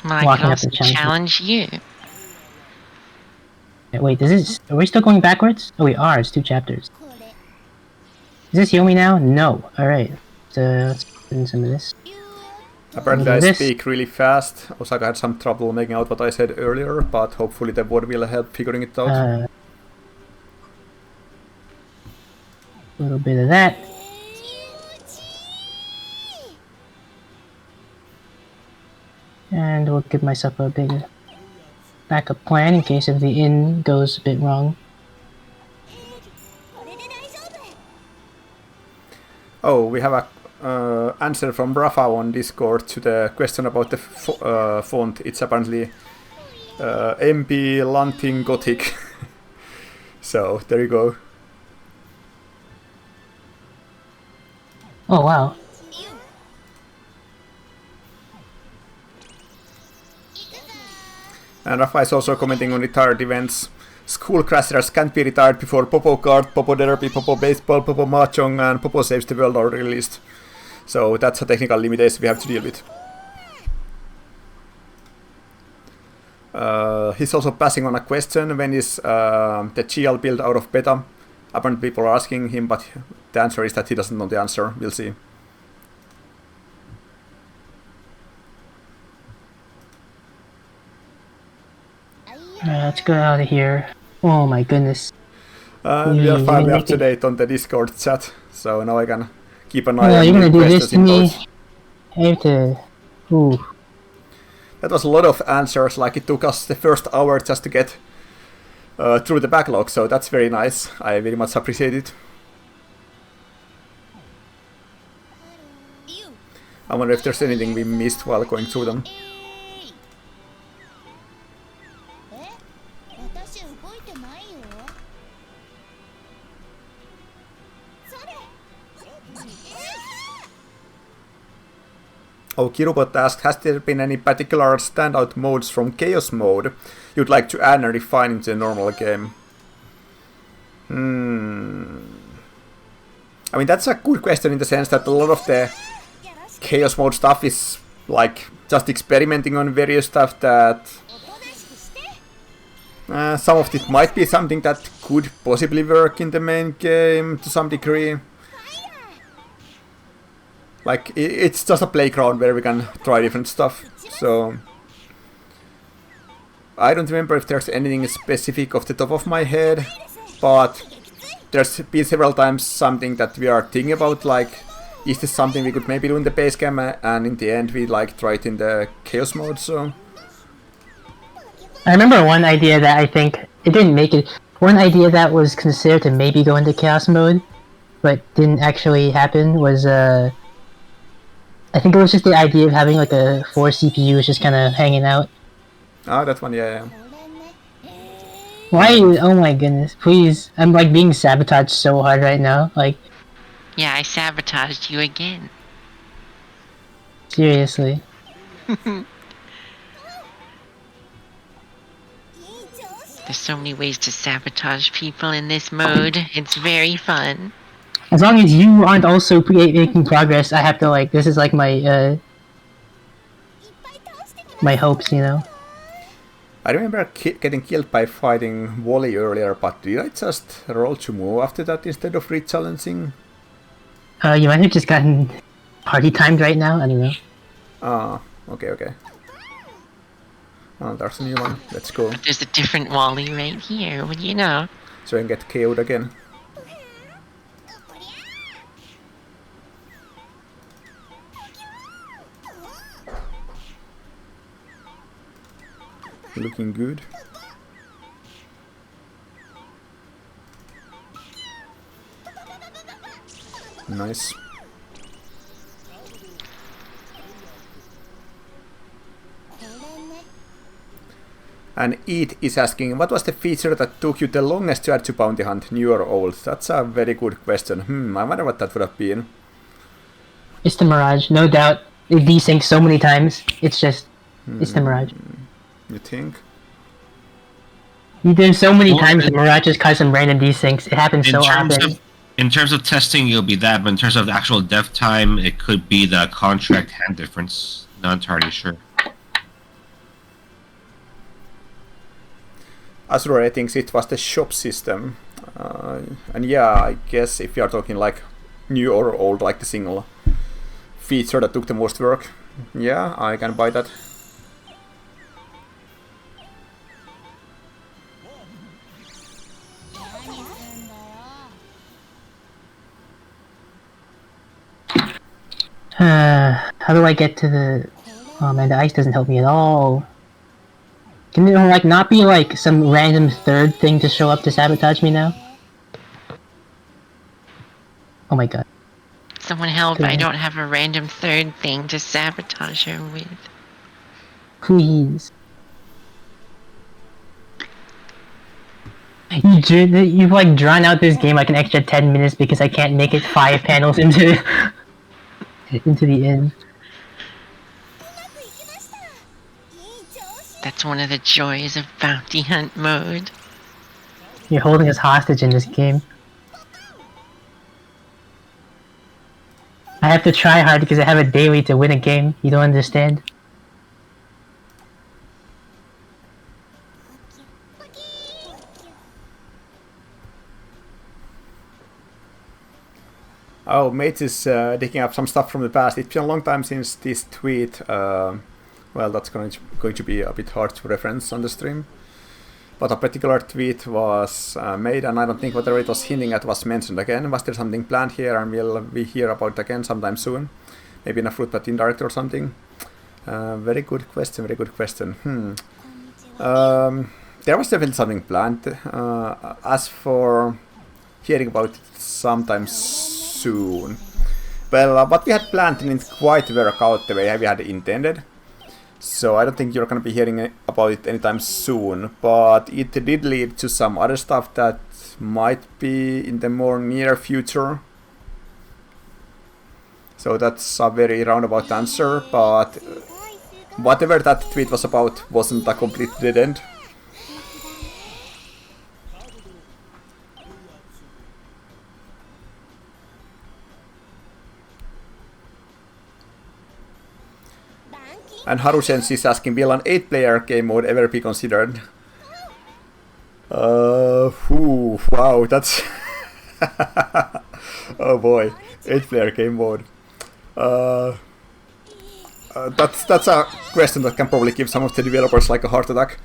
I walking can up also and challenging. challenge you. Wait, are we still going backwards? Oh, we are. It's 2 chapters. Is this Yomi now? No. All right. Let's put in some of this. Apparently I This- speak really fast. Osaka had some trouble making out what I said earlier, but hopefully the word will help figuring it out. A little bit of that. And we'll give myself a big backup plan in case if the inn goes a bit wrong. Oh, we have a answer from Rafa on Discord to the question about the font. It's apparently MP Lanting Gothic. So, there you go. Oh wow. And Rafa is also commenting on retired events. School crashers can't be retired before Popo Kart, Popo Derby, Popo Baseball, Popo Mahjong, and Popo Saves the World are released. So that's a technical limitation we have to deal with. He's also passing on a question: when is the GL build out of beta? Apparently people are asking him, but the answer is that he doesn't know the answer. We'll see. Let's go out of here. Oh my goodness. We are finally up to date on the Discord chat, so now I can keep an eye Oh, on you're new gonna do questions this to in me? both. I have to. Ooh. That was a lot of answers, like it took us the first hour just to get through the backlog, so that's very nice. I very much appreciate it. I wonder if there's anything we missed while going through them. Oh, Kirubot asked, has there been any particular standout modes from Chaos Mode you'd like to add and refine into a normal game? I mean, that's a good question in the sense that a lot of the Chaos Mode stuff is like just experimenting on various stuff that some of it might be something that could possibly work in the main game to some degree. Like, it's just a playground where we can try different stuff, so... I don't remember if there's anything specific off the top of my head, but there's been several times something that we are thinking about, like, is this something we could maybe do in the base game, and in the end we, like, try it in the Chaos Mode, so... I remember one idea that I think it didn't make it. One idea that was considered to maybe go into Chaos Mode, but didn't actually happen was I think it was just the idea of having like 4 CPUs just kind of hanging out. Ah, that one, yeah. Why are you? Oh my goodness! Please, I'm like being sabotaged so hard right now. Like Yeah, I sabotaged you again. seriously. There's so many ways to sabotage people in this mode. It's very fun. As long as you aren't also making progress, I have to like. This is like my my hopes, you know. I remember getting killed by fighting Wally earlier, but did I just roll to move after that instead of re-challenging? You might have just gotten party timed right now. I don't know. Ah, okay. Oh, there's a new one. Let's go. But there's a different Wally right here. What do you know? So I can get KO'd again. Looking good. Nice. And Eat is asking, what was the feature that took you the longest to add to Bounty Hunt, new or old? That's a very good question. I wonder what that would have been. It's the Mirage, no doubt. It desyncs so many times. It's just It's the Mirage. You think? There's so many times the Mirage just cause some random desyncs. It happens so often. In terms of testing, it'll be that, but in terms of the actual dev time, it could be the contract hand difference. Not entirely sure. Azure, I think it was the shop system. And yeah, I guess if you are talking like new or old, like the single feature that took the most work, yeah, I can buy that. How do I get to the... Oh man, the ice doesn't help me at all. Can there like not be like some random third thing to show up to sabotage me now? Oh my god. Someone help, I don't have a random third thing to sabotage her with. Please. You've like drawn out this game like an extra 10 minutes because I can't make it 5 panels into the end. That's one of the joys of bounty hunt mode. You're holding us hostage in this game. I have to try hard because I have a daily to win a game. You don't understand? Oh, Mate is digging up some stuff from the past. It's been a long time since this tweet. Well, that's going to be a bit hard to reference on the stream. But a particular tweet was made, and I don't think whatever it was hinting at was mentioned again. Was there something planned here, and will we hear about it again sometime soon? Maybe in a Fruit Bat Indirect or something? Very good question, very good question. There was definitely something planned. As for hearing about it sometime soon, well, what we had planned didn't quite work out the way we had intended. So I don't think you're going to be hearing about it anytime soon, but it did lead to some other stuff that might be in the more near future. So that's a very roundabout answer, but whatever that tweet was about wasn't a complete dead end. And Harusense is asking, will an 8-player game mode ever be considered? Wow, that's... oh boy, 8-player game mode. That's a question that can probably give some of the developers like a heart attack.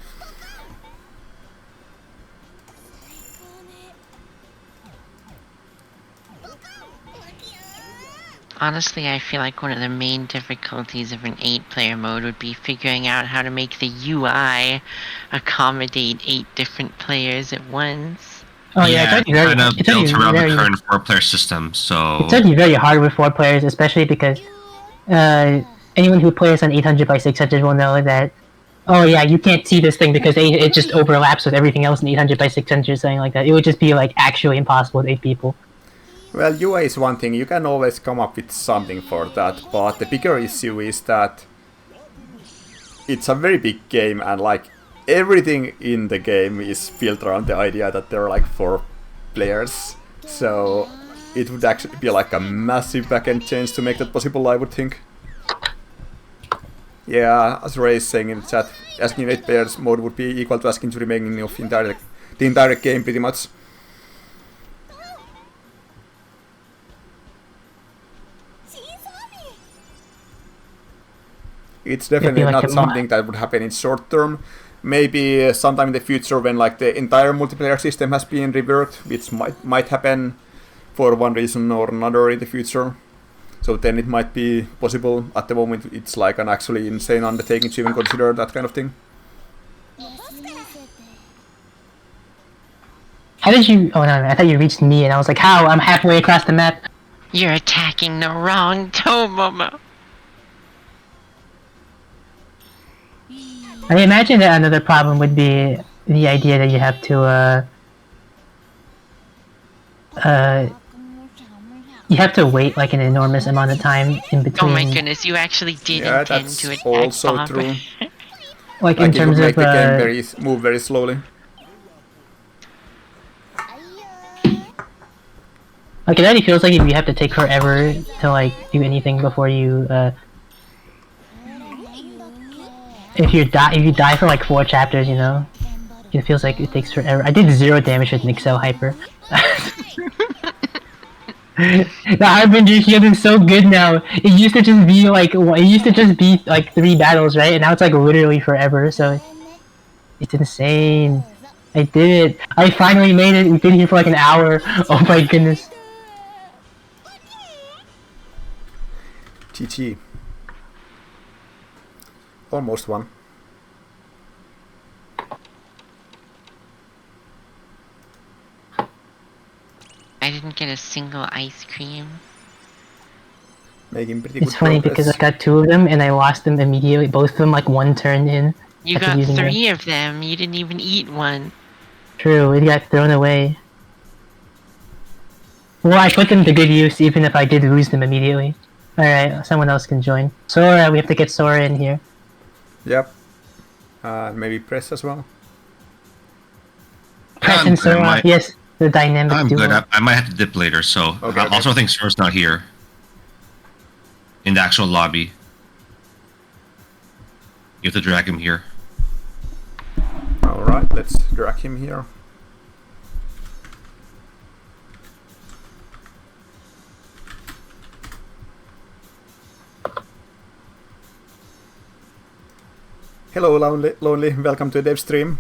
Honestly, I feel like one of the main difficulties of an 8-player mode would be figuring out how to make the UI accommodate 8 different players at once. Oh yeah, it's kind of built around the current 4-player system, so... It's already very hard with 4 players, especially because anyone who plays on 800 by 600 will know that, oh yeah, you can't see this thing because it just overlaps with everything else in 800 by 600 or something like that. It would just be like actually impossible with 8 people. Well, UI is one thing, you can always come up with something for that, but the bigger issue is that it's a very big game and like everything in the game is built around the idea that there are like 4 players, so it would actually be like a massive backend change to make that possible, I would think. Yeah, as Ray is saying in the chat, asking 8 players mode would be equal to asking to remaining of the entire game pretty much. It's definitely like not something that would happen in short term. Maybe sometime in the future when like the entire multiplayer system has been reworked, which might happen for one reason or another in the future. So then it might be possible. At the moment it's like an actually insane undertaking to even consider that kind of thing. How did you... Oh no, I thought you reached me and I was like, how? I'm halfway across the map. You're attacking the wrong Tomomo. I imagine that another problem would be the idea that you have to wait like an enormous amount of time in between. Oh my goodness, you actually did intend to attack also Bob. true. Like Like in it would terms make of the game move very slowly. like it already feels like you have to take forever to like do anything before you if you die for like 4 chapters, you know, it feels like it takes forever. I did 0 damage with an Excel Hyper. The Harbinger shield is so good now. It used to just be like 3 battles, right? And now it's like literally forever. So it's insane. I did it. I finally made it. We've been here for like an hour. Oh my goodness. GG. Almost won. I didn't get a single ice cream. Making pretty good It's funny progress. because I got 2 of them and I lost them immediately. Both of them like 1 turn in. You after got using 3 of them. You didn't even eat one. True, it got thrown away. Well, I put them to good use even if I did lose them immediately. Alright, someone else can join. Sora, we have to get Sora in here. Yep. Maybe Press as well. Press I'm and good, Sora, yes, the dynamic I'm duo. good. I might have to dip later, so Okay, I okay. also think Sora's not here. In the actual lobby. You have to drag him here. Alright, let's drag him here. Hello, Lonely. Welcome to the dev stream.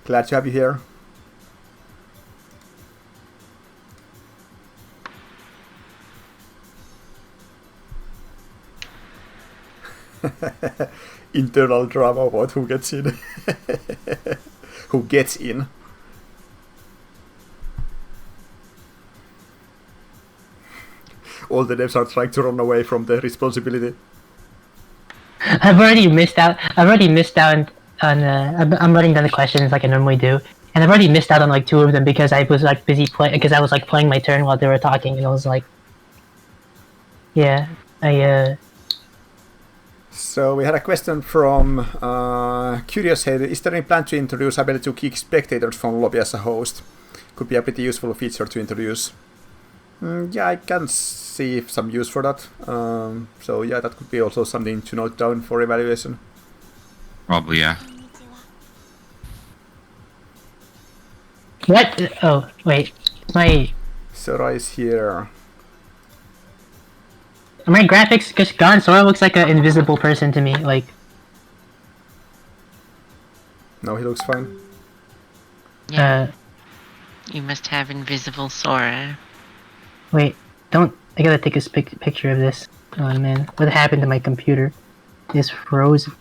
Glad to have you here. Internal drama about who gets in. Who gets in. All the devs are trying to run away from the responsibility. I've already missed out on I'm writing down the questions like I normally do. And I've already missed out on like 2 of them because I was like busy because I was like playing my turn while they were talking and I was like, yeah, So we had a question from Curious Head. Is there any plan to introduce ability to kick spectators from lobby as a host? Could be a pretty useful feature to introduce. Yeah, I can see some use for that. So yeah, that could be also something to note down for evaluation. Probably, yeah. what? Oh, wait. My Sora is here. graphics just gone. Sora looks like an invisible person to me. Like, No, he looks fine. Yeah. You must have invisible Sora. wait, don't. I gotta take a picture of this. Oh man, what happened to my computer? It's frozen.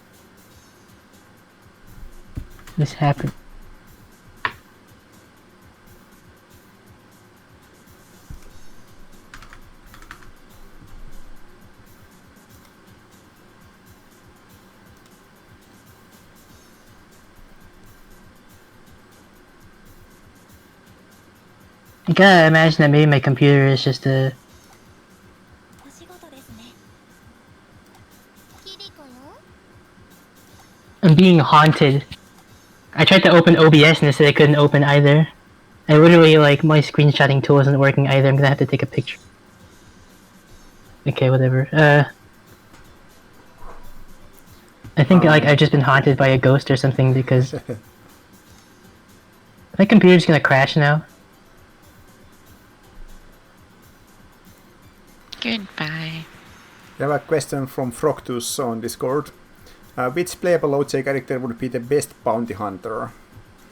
This happened. I gotta imagine that maybe my computer is just a. I'm being haunted. I tried to open OBS and it said I couldn't open either. I literally, like, my screenshotting tool isn't working either. I'm gonna have to take a picture. Okay, whatever. I think, like, I've just been haunted by a ghost or something because... my computer's gonna crash now. Goodbye. We have a question from Froctus on Discord. Which playable OJ character would be the best bounty hunter?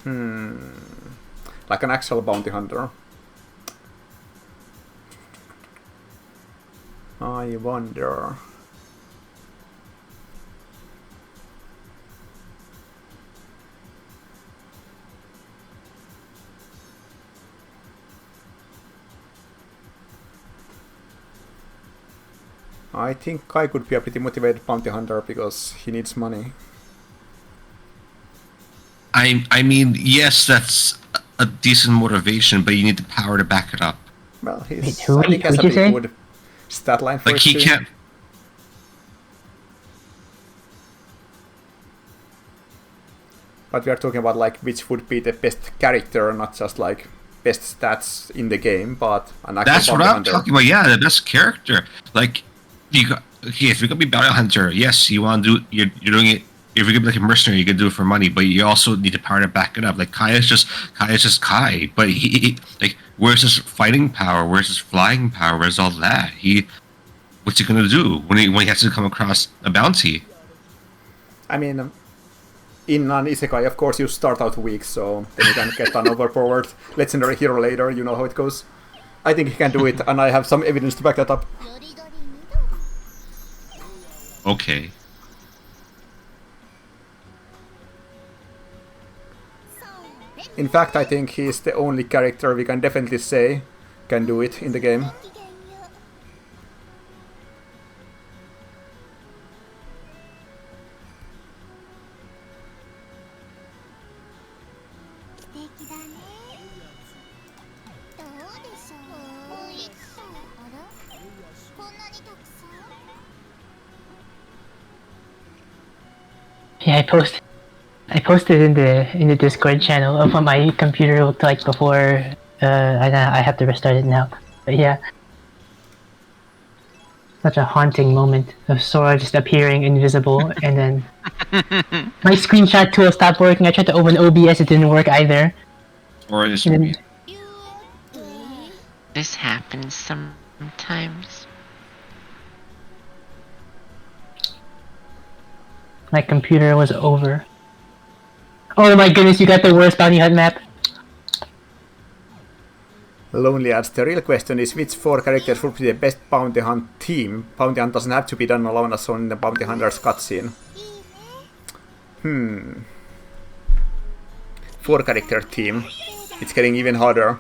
Like an actual bounty hunter. I wonder. I think Kai could be a pretty motivated bounty hunter because he needs money. I mean, yes, that's a decent motivation, but you need the power to back it up. Well, Wait, he's who- I think has a who'd you pretty say? good stat line for Like, his he team. can't... But we are talking about like which would be the best character, not just like best stats in the game, but an actual That's what bounty I'm hunter. talking about. Yeah, the best character. Like, okay, if you're gonna be bounty hunter, yes, you want to do. You're doing it. If you're gonna be like a mercenary, you can do it for money, but you also need the power to back it up. Like Kai is just Kai, but he like, where's his fighting power? Where's his flying power? Where's all that? What's he gonna do when he has to come across a bounty? I mean, in an isekai, of course, you start out weak, so then you can get an overpowered legendary hero later. You know how it goes. I think he can do it, and I have some evidence to back that up. Okay. In fact, I think he's the only character we can definitely say can do it in the game. Yeah, I posted in the Discord channel of what my computer looked like before. I have to restart it now. But yeah, such a haunting moment of Sora just appearing invisible, and then my screenshot tool stopped working. I tried to open OBS, it didn't work either. Or is And then, This happens sometimes. my computer was over. Oh my goodness, you got the worst bounty hunt map. Lonely Ads. The real question is which 4 characters would be the best bounty hunt team. Bounty hunt doesn't have to be done alone as shown in the bounty hunter's cutscene. 4 character team. It's getting even harder.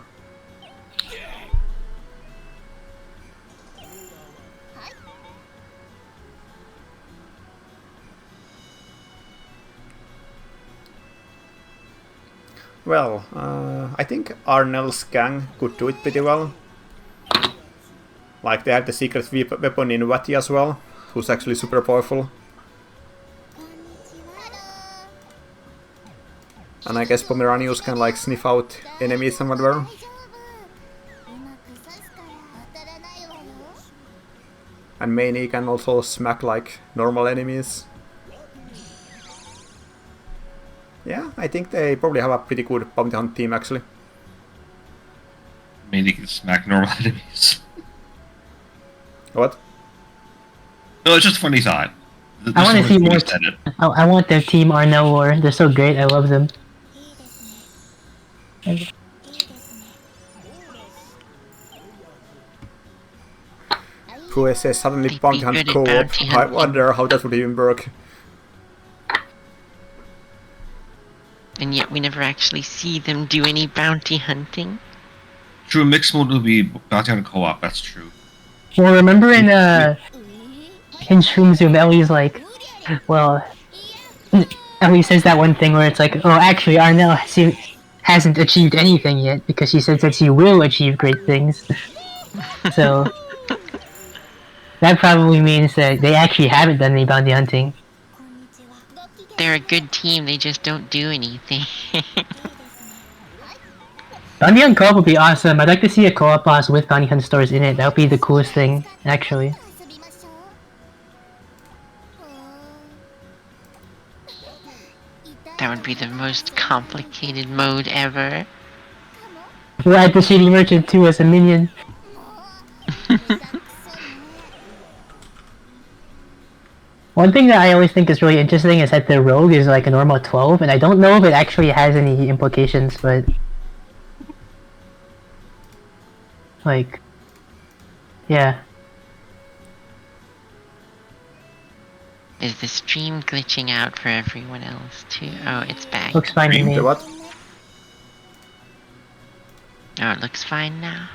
Well, I think Arnell's gang could do it pretty well. Like, they have the secret weapon in Wati as well, who's actually super powerful. And I guess Pomeranius can like sniff out enemies and whatever. And Maney can also smack like normal enemies. Yeah, I think they probably have a pretty good bounty hunt team actually. maybe they can smack normal enemies. What? No, it's just a funny thought. I want to see more. I want their team Arnell War. They're so great. I love them. Who says suddenly They'd bounty be hunt good at co-op? bounty I hunting. wonder how that would even work. And yet we never actually see them do any bounty hunting. True, mixed mode will be bounty hunter co-op. That's true. Well, remember in Shroom Zoom, Ellie's like, well, Ellie says that one thing where it's like, oh, actually, Arnell hasn't achieved anything yet because she says that she will achieve great things. So that probably means that they actually haven't done any bounty hunting. They're a good team, they just don't do anything. Bounty Hunt co-op would be awesome. I'd like to see a co-op boss with Bounty Hunt stores in it. That would be the coolest thing, actually. That would be the most complicated mode ever. We'll add the Shady Merchant too as a minion. One thing that I always think is really interesting is that the rogue is like a normal 12, and I don't know if it actually has any implications, but... like... yeah. Is the stream glitching out for everyone else too? Oh, it's back. Looks fine to me. The what? Oh, it looks fine now.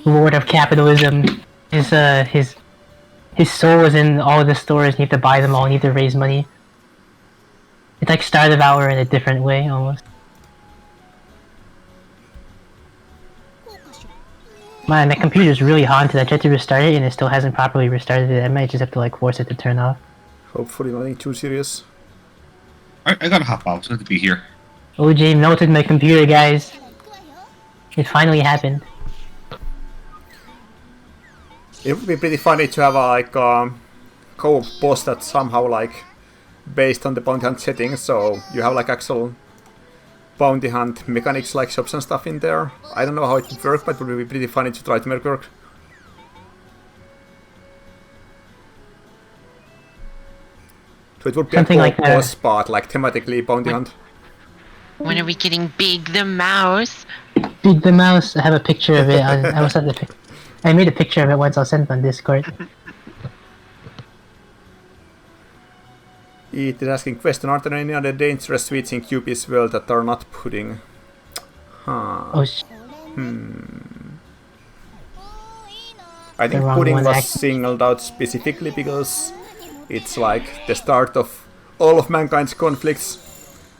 Lord of Capitalism. His soul is in all of the stores, and you have to buy them all, and you have to raise money. It's like Star Devourer in a different way, almost. Man, the computer's really haunted. I tried to restart it and it still hasn't properly restarted it. I might just have to like force it to turn off. Hopefully nothing too serious. I gotta hop out. It's good to be here. OJ melted my computer, guys. It finally happened. It would be pretty funny to have a like co-op boss that's somehow like based on the bounty hunt settings, so you have like actual bounty hunt mechanics like shops and stuff in there. I don't know how it would work, but it would be pretty funny to try to make work. So it would be Something a like co-op that. boss part, like thematically bounty hunt. When are we getting Big the Mouse? Big the mouse. I have a picture of it. I was at the. I made a picture of it once. I'll send it on Discord. It is asking question, are there any other dangerous sweets in QP's world that are not pudding? Huh. Oh, I think The wrong pudding one, was actually. singled out specifically because it's like the start of all of mankind's conflicts.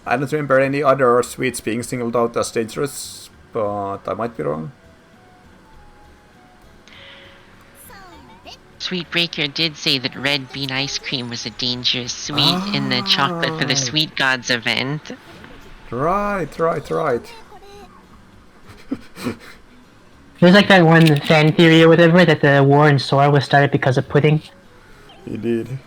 I don't remember any other sweets being singled out as dangerous, but I might be wrong. Sweet Breaker did say that red bean ice cream was a dangerous sweet in the chocolate for the Sweet Gods event. Right. There's like that one fan theory or whatever that the war in Sora was started because of pudding. Indeed.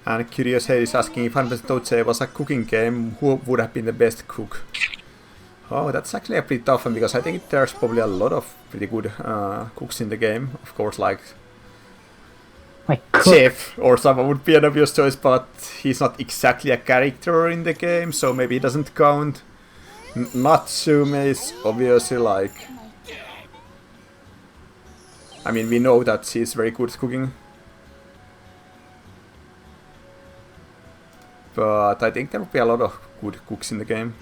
And Curious Head is asking if 100% Touche was a cooking game, who would have been the best cook? Oh, that's actually a pretty tough one, because I think there's probably a lot of pretty good cooks in the game. Of course, like Like cook. Chef or someone would be an obvious choice, but he's not exactly a character in the game, so maybe he doesn't count. Natsume is obviously like... I mean, we know that she's very good at cooking. But I think there will be a lot of good cooks in the game.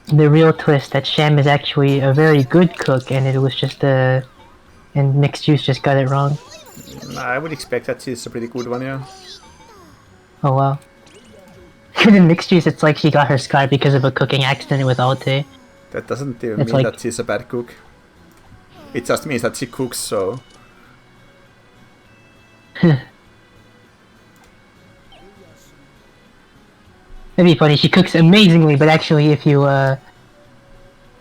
The real twist that Sham is actually a very good cook, and it was just a, and Mixed Juice just got it wrong. I would expect that she's a pretty good one, yeah. Oh wow. In Mixed Juice, it's like she got her scar because of a cooking accident with Alte. That doesn't even It's mean like- that she's a bad cook. It just means that she cooks, so... That'd be funny. She cooks amazingly, but actually, if you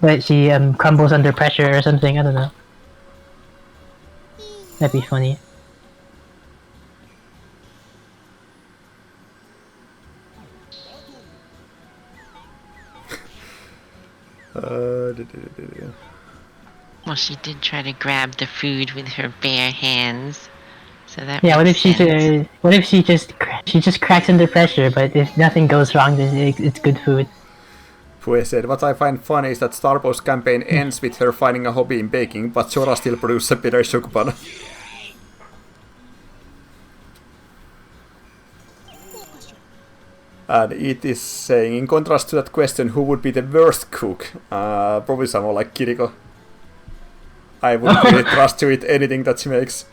but she crumbles under pressure or something. I don't know. That'd be funny. Well, she did try to grab the food with her bare hands. So that Yeah. What if makes she sense. what if she just cracks under pressure, but if nothing goes wrong, then it's good food. Pue said, what I find funny is that Starbucks campaign ends with her finding a hobby in baking, but Sora still produces a better shokupan. And it is saying, in contrast to that question, who would be the worst cook? Probably someone like Kiriko. I wouldn't really trust to eat anything that she makes.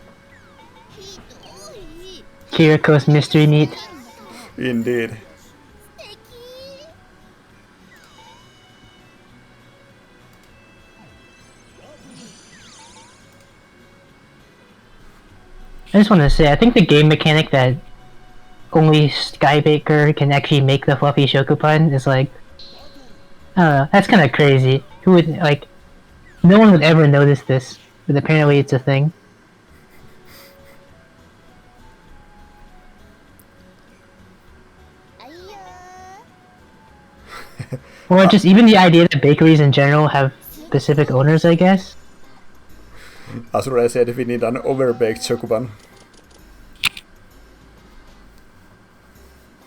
Kiriko's mystery meat. Indeed. I just want to say, I think the game mechanic that only Skybaker can actually make the fluffy shokupan is like, I don't know, that's kind of crazy. Who would, like, no one would ever notice this, but apparently it's a thing. Or just even the idea that bakeries in general have specific owners, I guess. Asura said we need an overbaked shokupan.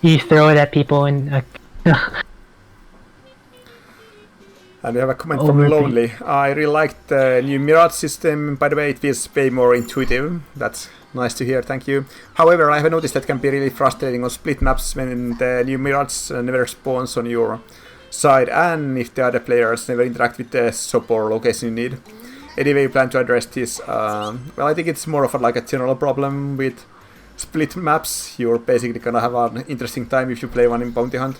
You throw it at people and And we have a comment from Lonely. I really like the new Mirage system. By the way, it feels way more intuitive. That's nice to hear, thank you. However, I have noticed that can be really frustrating on split maps when the new Mirage never spawns on your side and if the other players never interact with the shop or location you need. Any way you plan to address this? Well, I think it's more of like a general problem with split maps. You're basically gonna have an interesting time if you play one in Bounty Hunt.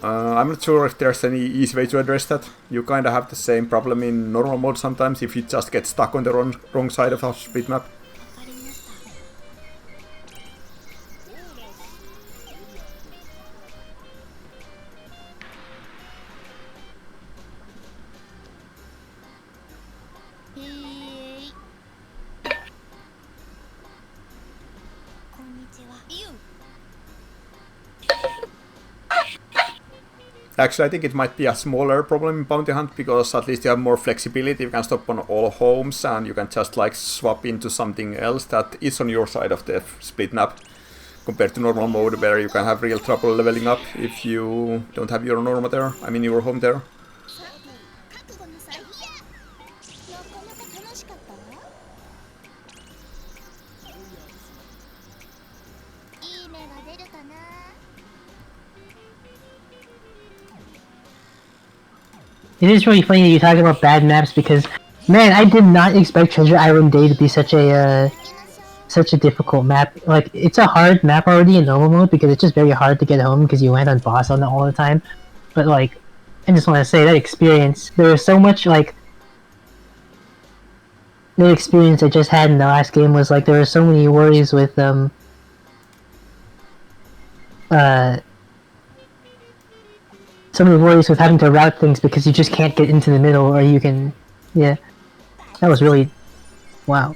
I'm not sure if there's any easy way to address that. You kinda have the same problem in normal mode sometimes if you just get stuck on the wrong side of a split map. Actually, I think it might be a smaller problem in Bounty Hunt because at least you have more flexibility. You can stop on all homes and you can just like swap into something else that is on your side of the split map compared to normal mode where you can have real trouble leveling up if you don't have your Norma there. I mean your home there. It is really funny that you talk about bad maps because, man, I did not expect Treasure Island Day to be such a difficult map. Like, it's a hard map already in normal mode because it's just very hard to get home because you land on boss on it all the time. But like, I just want to say that experience. There was so much like the experience I just had in the last game was like there were so many worries with so many worries with having to route things because you just can't get into the middle or you can... Yeah. That was really... Wow.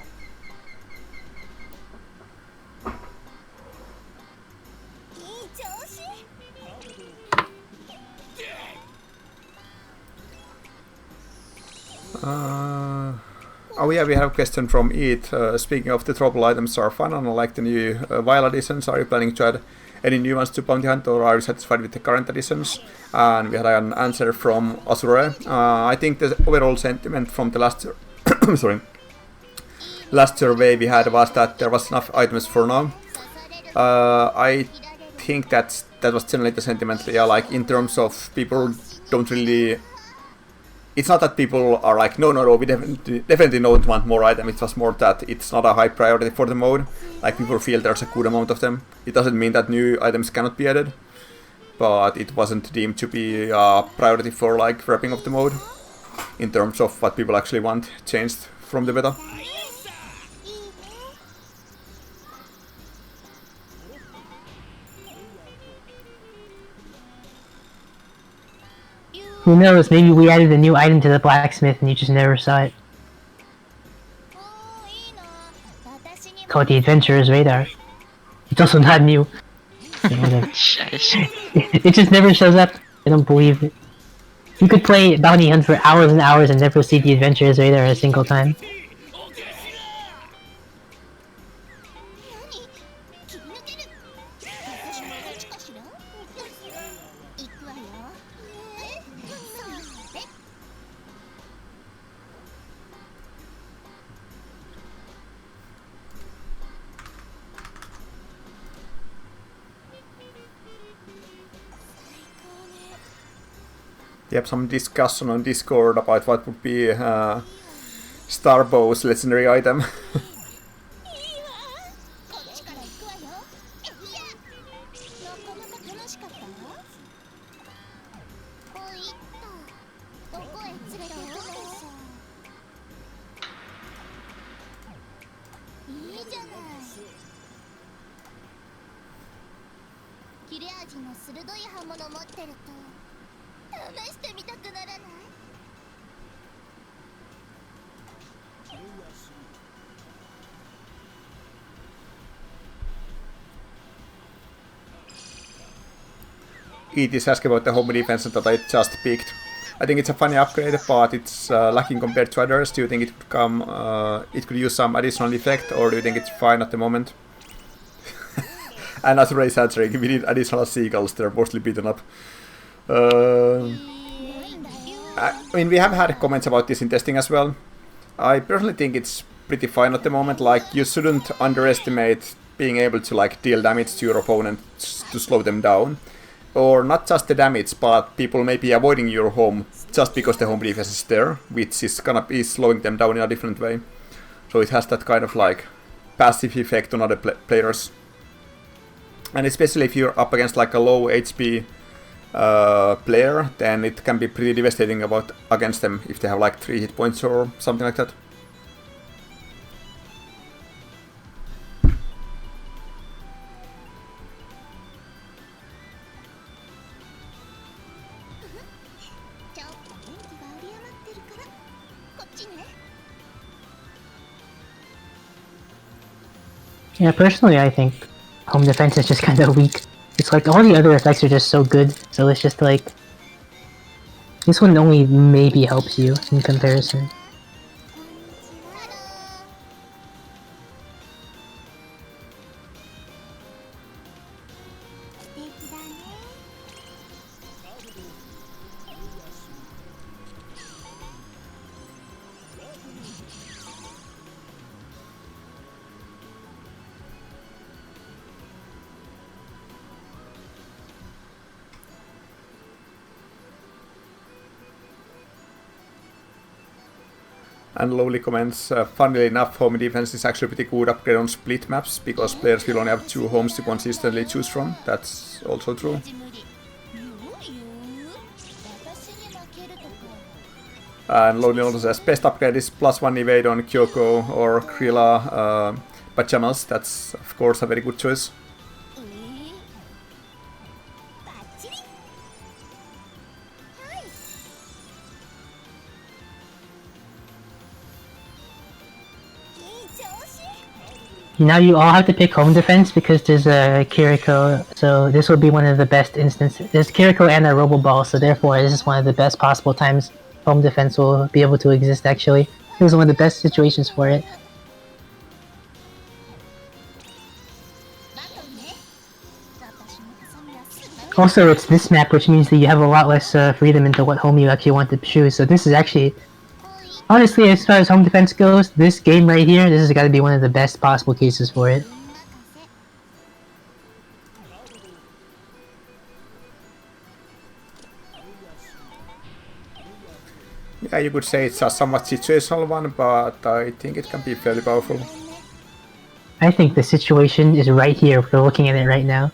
Oh yeah, we have a question from Eat. Speaking of the trouble items are fun and I like the new Vile editions. Are you planning to add any new ones to Bounty Hunt or are you satisfied with the current editions? And we had an answer from Azure. I think the overall sentiment from the last last survey we had was that there was enough items for now. I think that was generally the sentiment. Yeah, like in terms of people don't really. It's not that people are like, no, we definitely don't want more items. It was more that it's not a high priority for the mode. Like people feel there's a good amount of them. It doesn't mean that new items cannot be added, but it wasn't deemed to be a priority for like wrapping up the mode in terms of what people actually want changed from the beta. Who knows, maybe we added a new item to the blacksmith and you just never saw it. Called the Adventurer's Radar. It's also not new. It just never shows up. I don't believe it. You could play Bounty Hunt for hours and hours and never see the Adventurer's Radar a single time. Yep, some discussion on Discord about what would be Starbow's legendary item. It is asking about the home defense that I just picked. I think it's a funny upgrade, but it's lacking compared to others. Do you think it could come? It could use some additional effect, or do you think it's fine at the moment? And as Ray answering, we need additional seagulls. They're mostly beaten up. I mean, we have had comments about this in testing as well. I personally think it's pretty fine at the moment. Like, you shouldn't underestimate being able to like deal damage to your opponents to slow them down. Or not just the damage, but people may be avoiding your home just because the home defense is there, which is gonna be slowing them down in a different way. So it has that kind of like passive effect on other players. And especially if you're up against like a low HP player, then it can be pretty devastating against them if they have like 3 hit points or something like that. Yeah, personally, I think home defense is just kind of weak. It's like all the other effects are just so good, so it's just like this one only maybe helps you in comparison. And Lowly comments, funnily enough, home defense is actually a pretty good upgrade on split maps, because players will only have 2 homes to consistently choose from. That's also true. And Lowly also says, best upgrade is +1 evade on Kyoko or Krilla Pajamas. That's of course a very good choice. Now you all have to pick home defense because there's a Kiriko, so this will be one of the best instances. There's Kiriko and a Robo Ball, so therefore this is one of the best possible times home defense will be able to exist actually. This is one of the best situations for it. Also, it's this map, which means that you have a lot less freedom into what home you actually want to choose, so this is actually... Honestly, as far as home defense goes, this game right here, this has got to be one of the best possible cases for it. Yeah, you could say it's a somewhat situational one, but I think it can be fairly powerful. I think the situation is right here if we're looking at it right now.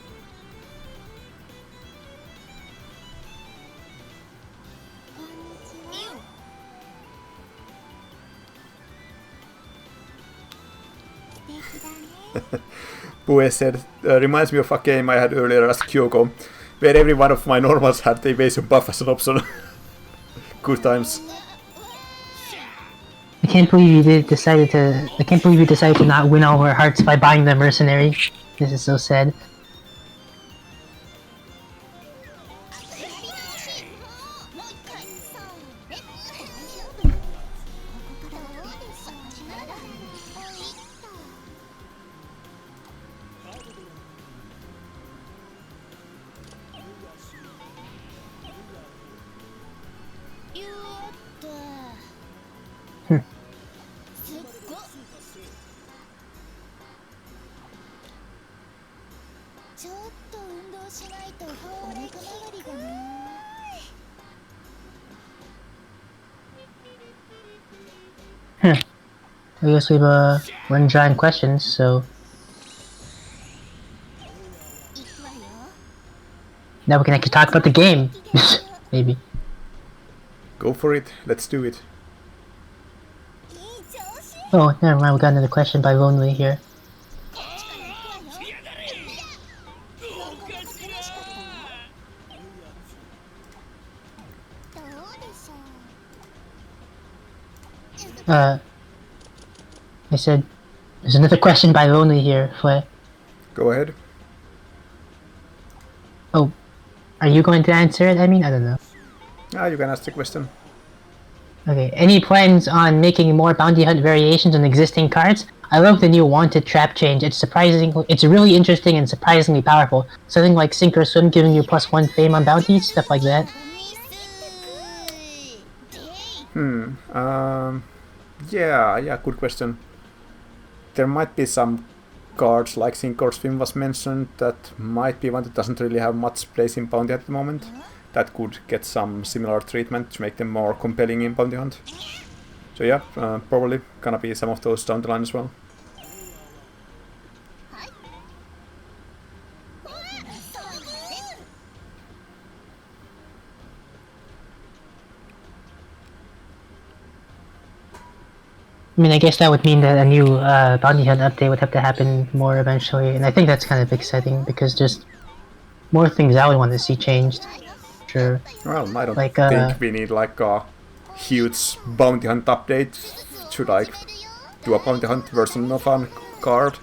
Pue said, reminds me of a game I had earlier as Kyoko, where every one of my normals had the evasion buff as an option. Good times. I can't believe you decided to not win all our hearts by buying the mercenary. This is so sad. I guess we've run dry on questions, so now we can actually talk about the game. Maybe. Go for it, let's do it. Oh, never mind, we got another question by Lonely here. I said, there's another question by Lonely here, Fue. Go ahead. Oh, are you going to answer it? I mean, I don't know. Ah, you can ask the question. Okay, any plans on making more bounty hunt variations on existing cards? I love the new wanted trap change. It's really interesting and surprisingly powerful. Something like Sink or Swim giving you +1 fame on bounties, stuff like that. Yeah, good question. There might be some cards, like Sink or Swim was mentioned, that might be one that doesn't really have much place in Bounty at the moment. That could get some similar treatment to make them more compelling in Bounty Hunt. So yeah, probably gonna be some of those down the line as well. I mean, I guess that would mean that a new Bounty Hunt update would have to happen more eventually, and I think that's kind of exciting because just more things I would want to see changed. Sure. Well, I don't Like, think we need like a huge Bounty Hunt update to like do a Bounty Hunt version of a card.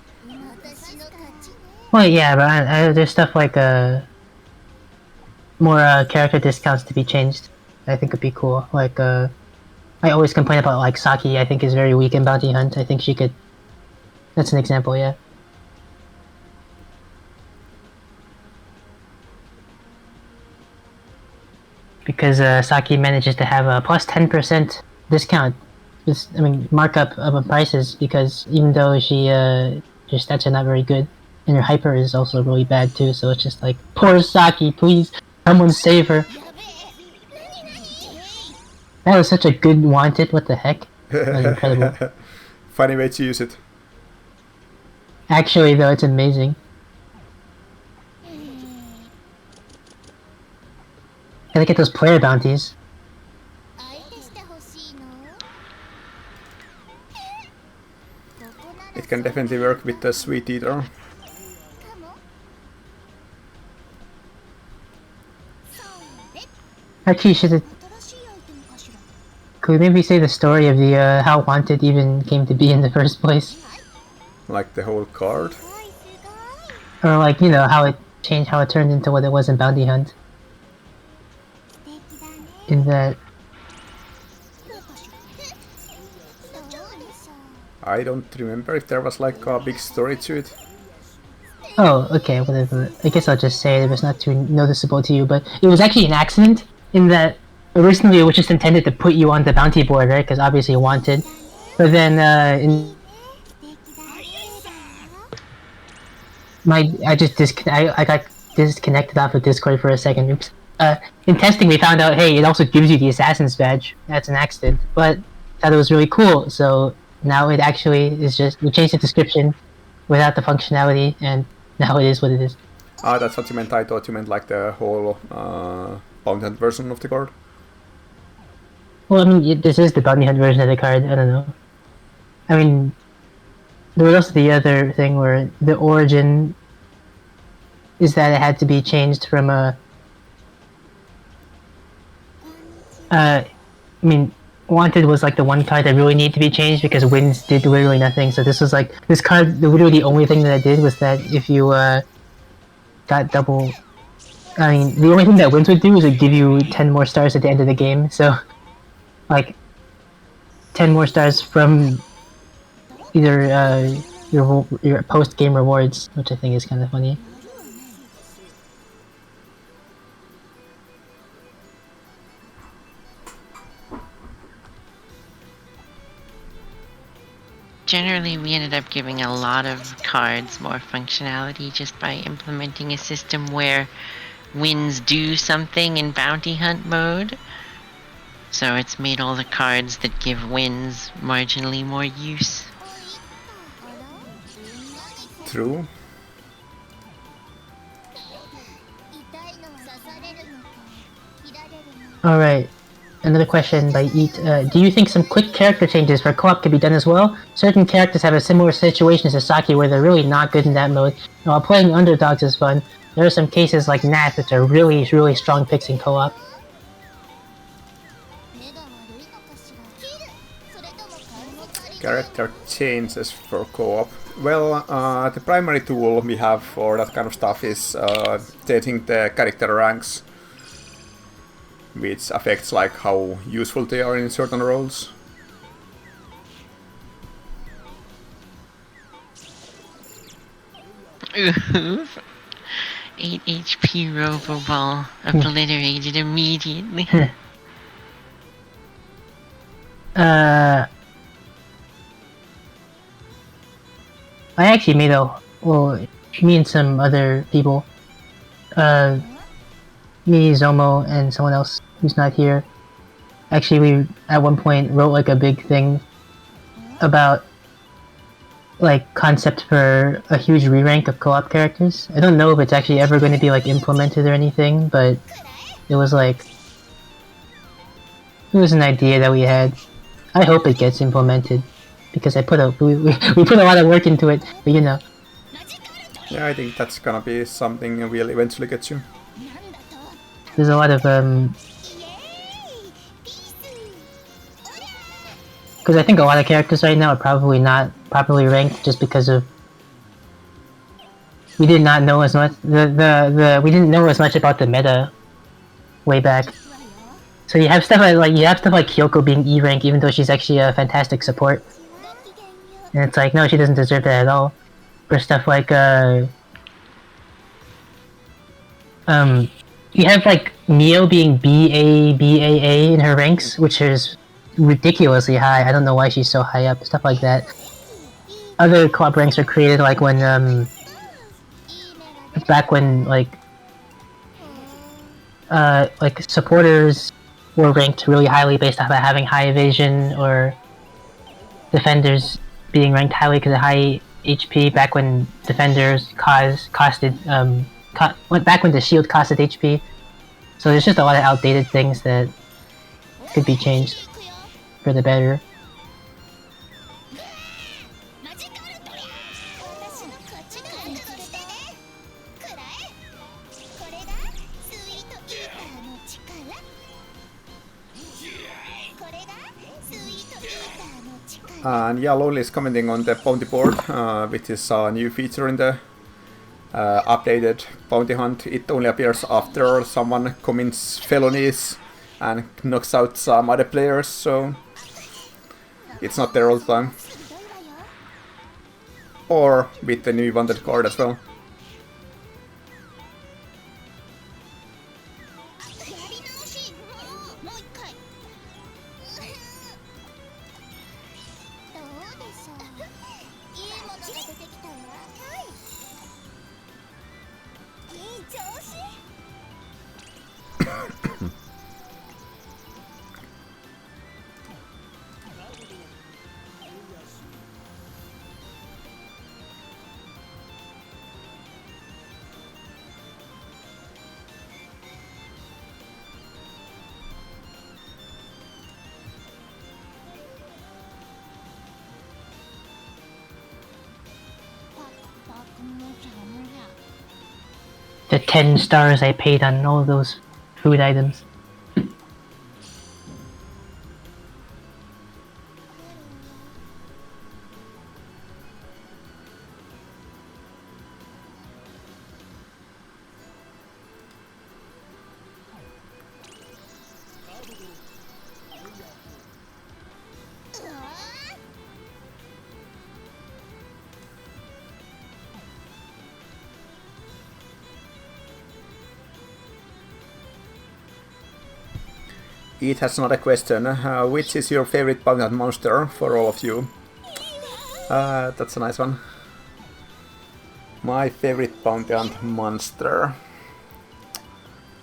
Well, yeah, but there's stuff like more character discounts to be changed. I think would be cool. Like, I always complain about like Saki. I think is very weak in Bounty Hunt. I think she could. That's an example, yeah. Because Saki manages to have a plus 10% discount. I mean, markup of prices because even though her stats are not very good, and her hyper is also really bad too. So it's just like, poor Saki, please, someone save her. That was such a good wanted. What the heck? That was incredible. Funny way to use it. Actually, though, it's amazing. Gotta get those player bounties. It can definitely work with the Sweet Eater. Actually, could we maybe say the story of the how Wanted even came to be in the first place? Like the whole card? Or like, you know, how it changed, how it turned into what it was in Bounty Hunt. In that... I don't remember if there was like a big story to it. Oh, okay, whatever. I guess I'll just say it was not too noticeable to you, but it was actually an accident in that originally it was just intended to put you on the bounty board, right? Because obviously you wanted. But then I got disconnected off of Discord for a second. Oops. In testing, we found out, hey, it also gives you the Assassin's badge. That's an accident, but thought it was really cool. So now it actually is just, we changed the description without the functionality, and now it is what it is. Ah, that's what you meant. I thought you meant like the whole Bounty Hunt version of the card. Well, I mean, this is the Bounty Hunt version of the card. I don't know. I mean, there was also the other thing where the origin is that it had to be changed from a... I mean, Wanted was like the one card that really needed to be changed because Winds did literally nothing. So this was like, this card, literally the only thing that it did was that if you got double... I mean, the only thing that Winds would do is it give you 10 more stars at the end of the game. So, like, 10 more stars from either your post-game rewards, which I think is kind of funny. Generally, we ended up giving a lot of cards more functionality just by implementing a system where wins do something in bounty hunt mode. So it's made all the cards that give wins marginally more use. True. Alright, another question by Eat. Do you think some quick character changes for co-op could be done as well? Certain characters have a similar situation to Saki where they're really not good in that mode. And while playing underdogs is fun, there are some cases like Nath which are really, really strong picks in co-op. Character changes for co-op. Well, the primary tool we have for that kind of stuff is changing the character ranks, which affects like how useful they are in certain roles. Oof. 8 HP Roboball obliterated immediately. I actually made me and some other people, me, Zomo, and someone else who's not here. Actually, we at one point wrote like a big thing about like concept for a huge re-rank of co-op characters. I don't know if it's actually ever going to be like implemented or anything, but it was like it was an idea that we had. I hope it gets implemented because we put a lot of work into it, but you know. Yeah, I think that's gonna be something we'll eventually get to. There's a lot of because I think a lot of characters right now are probably not properly ranked just because of we did not know as much we didn't know as much about the meta way back. So you have stuff like Kyoko being E rank even though she's actually a fantastic support. And it's like no, she doesn't deserve that at all. For stuff like you have like Mio being BAA in her ranks, which is ridiculously high. I don't know why she's so high up. Stuff like that. Other co-op ranks are created like when back when like supporters were ranked really highly based off of having high evasion, or defenders being ranked highly because of high HP. Back when defenders costed back when the shield costed HP. So there's just a lot of outdated things that could be changed for the better. And yeah, Lonely is commenting on the bounty board, which is a new feature in the updated bounty hunt. It only appears after someone commits felonies and knocks out some other players, so it's not there all the time. Or with the new wanted card as well. The 10 stars I paid on all those food items. It has another question. Which is your favorite bounty hunt monster for all of you? That's a nice one. My favorite bounty hunt monster.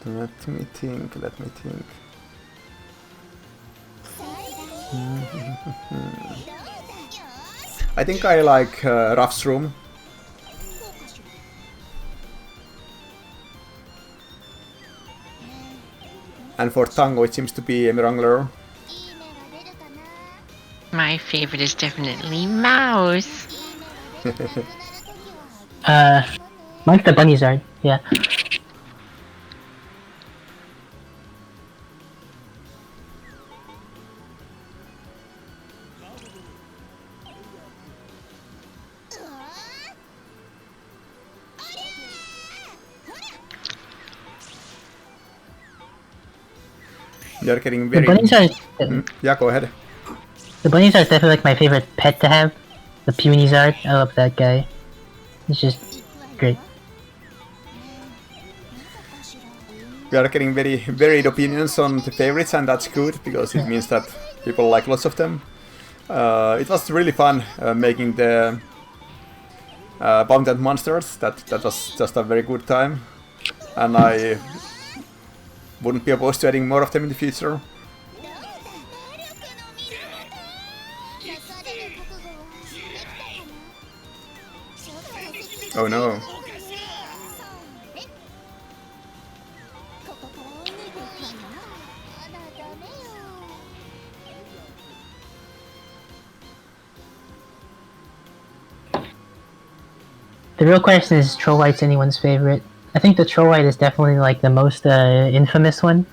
Let me think. I think I like Ruff's Room. And for Tango it seems to be Emirangler. My favorite is definitely Mouse. Mine's the bunny zard, yeah. You're getting very... The bunnies are... Yeah, go ahead. The bunnies are definitely like my favorite pet to have. The puny zard, I love that guy. He's just great. We are getting very varied opinions on the favorites, and that's good because it means that people like lots of them. It was really fun making the bounty hunt monsters. That was just a very good time, and I wouldn't be opposed to adding more of them in the future. Oh no. The real question is Troll White's anyone's favorite? I think the Troll White is definitely like the most infamous one.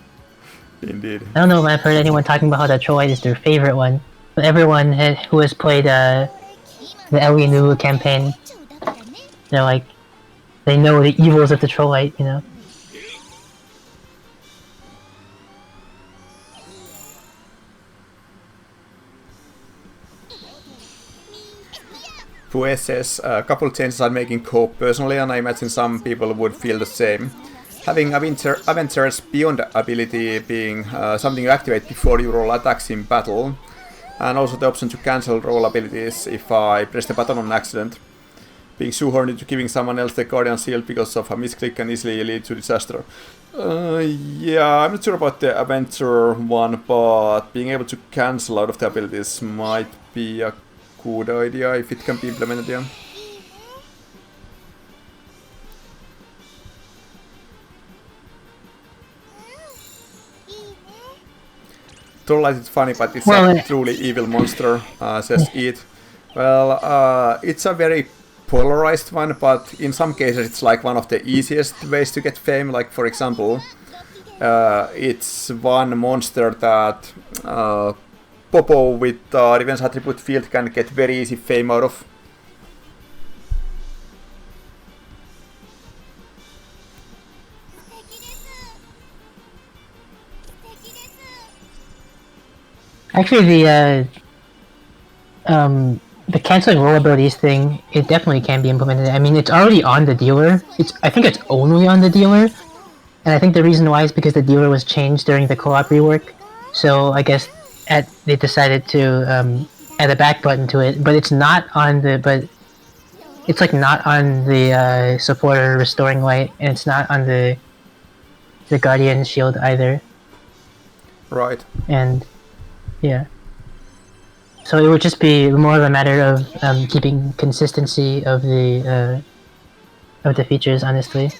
Indeed. I don't know if I've heard anyone talking about how the Troll White is their favorite one, but everyone who has played the Elianu campaign, they're like, they know the evils of the Troll White, you know? Fue says a couple changes are making co-op personally, and I imagine some people would feel the same. Having Aventure's Beyond ability being something you activate before you roll attacks in battle, and also the option to cancel roll abilities if I press the button on accident. Being shoehorned into giving someone else the Guardian Shield because of a misclick can easily lead to disaster. Yeah, I'm not sure about the Adventure one, but being able to cancel out of the abilities might be a good idea if it can be implemented, yeah. Trollite is funny, but it's a truly evil monster, says Eat. Well, it's a very polarized one, but in some cases it's like one of the easiest ways to get fame. Like, for example, it's one monster that Popo with Revenge Attribute Field can get very easy fame out of. Actually, the canceling roll abilities thing, it definitely can be implemented. I mean, it's already on the dealer. I think it's only on the dealer, and I think the reason why is because the dealer was changed during the co-op rework. So I guess they decided to add a back button to it, but it's not on the. But it's like not on the supporter restoring light, and it's not on the Guardian Shield either. Right. And yeah. So it would just be more of a matter of keeping consistency of the features, honestly.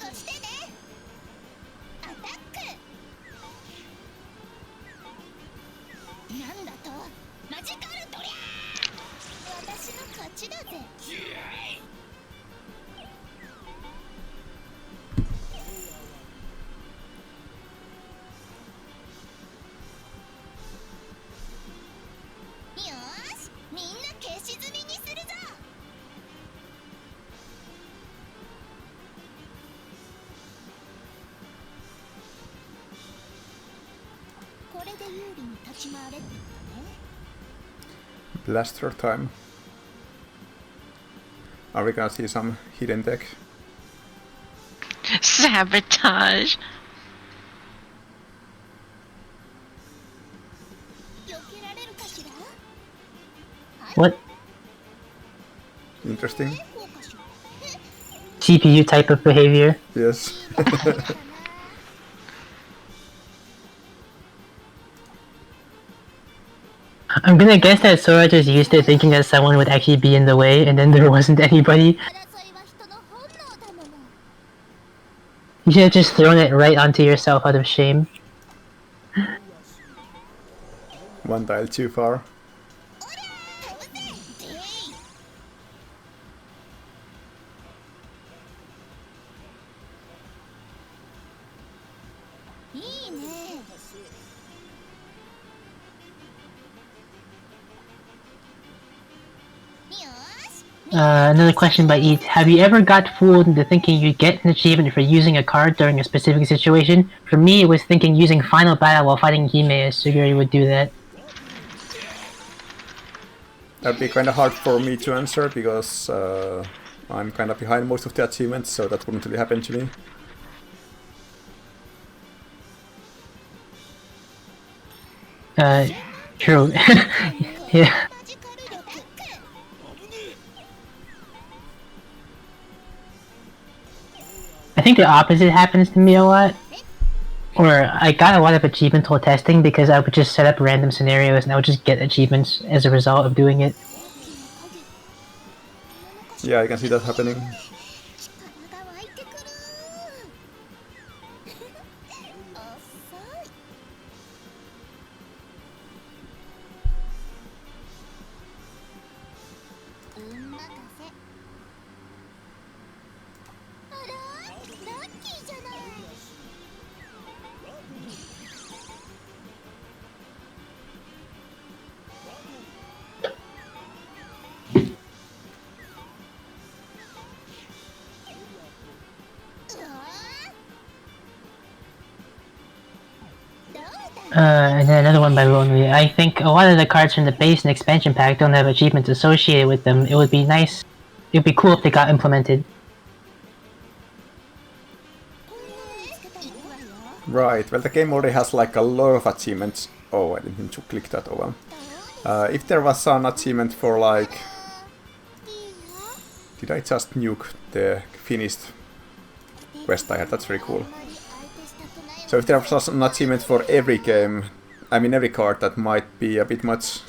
Blaster time. Are we gonna see some hidden tech? Sabotage. What? Interesting. CPU type of behavior. Yes. I'm gonna guess that Sora just used it thinking that someone would actually be in the way, and then there wasn't anybody. You should have just thrown it right onto yourself out of shame. One tile too far. Another question by Eat. Have you ever got fooled into thinking you'd get an achievement for using a card during a specific situation? For me, it was thinking using Final Battle while fighting Hime as Suguri would do that. That'd be kind of hard for me to answer because I'm kind of behind most of the achievements, so that wouldn't really happen to me. True. Yeah. I think the opposite happens to me a lot. Or I got a lot of achievement while testing because I would just set up random scenarios and I would just get achievements as a result of doing it. Yeah, I can see that happening. And then another one by Lonely. I think a lot of the cards from the base and expansion pack don't have achievements associated with them. It would be nice. It would be cool if they got implemented. Right, well the game already has like a lot of achievements. Oh, I didn't mean to click that, oh well. If there was an achievement for like... Did I just nuke the finished quest I had? That's very cool. So if there was an achievement for every game, I mean every card, that might be a bit much.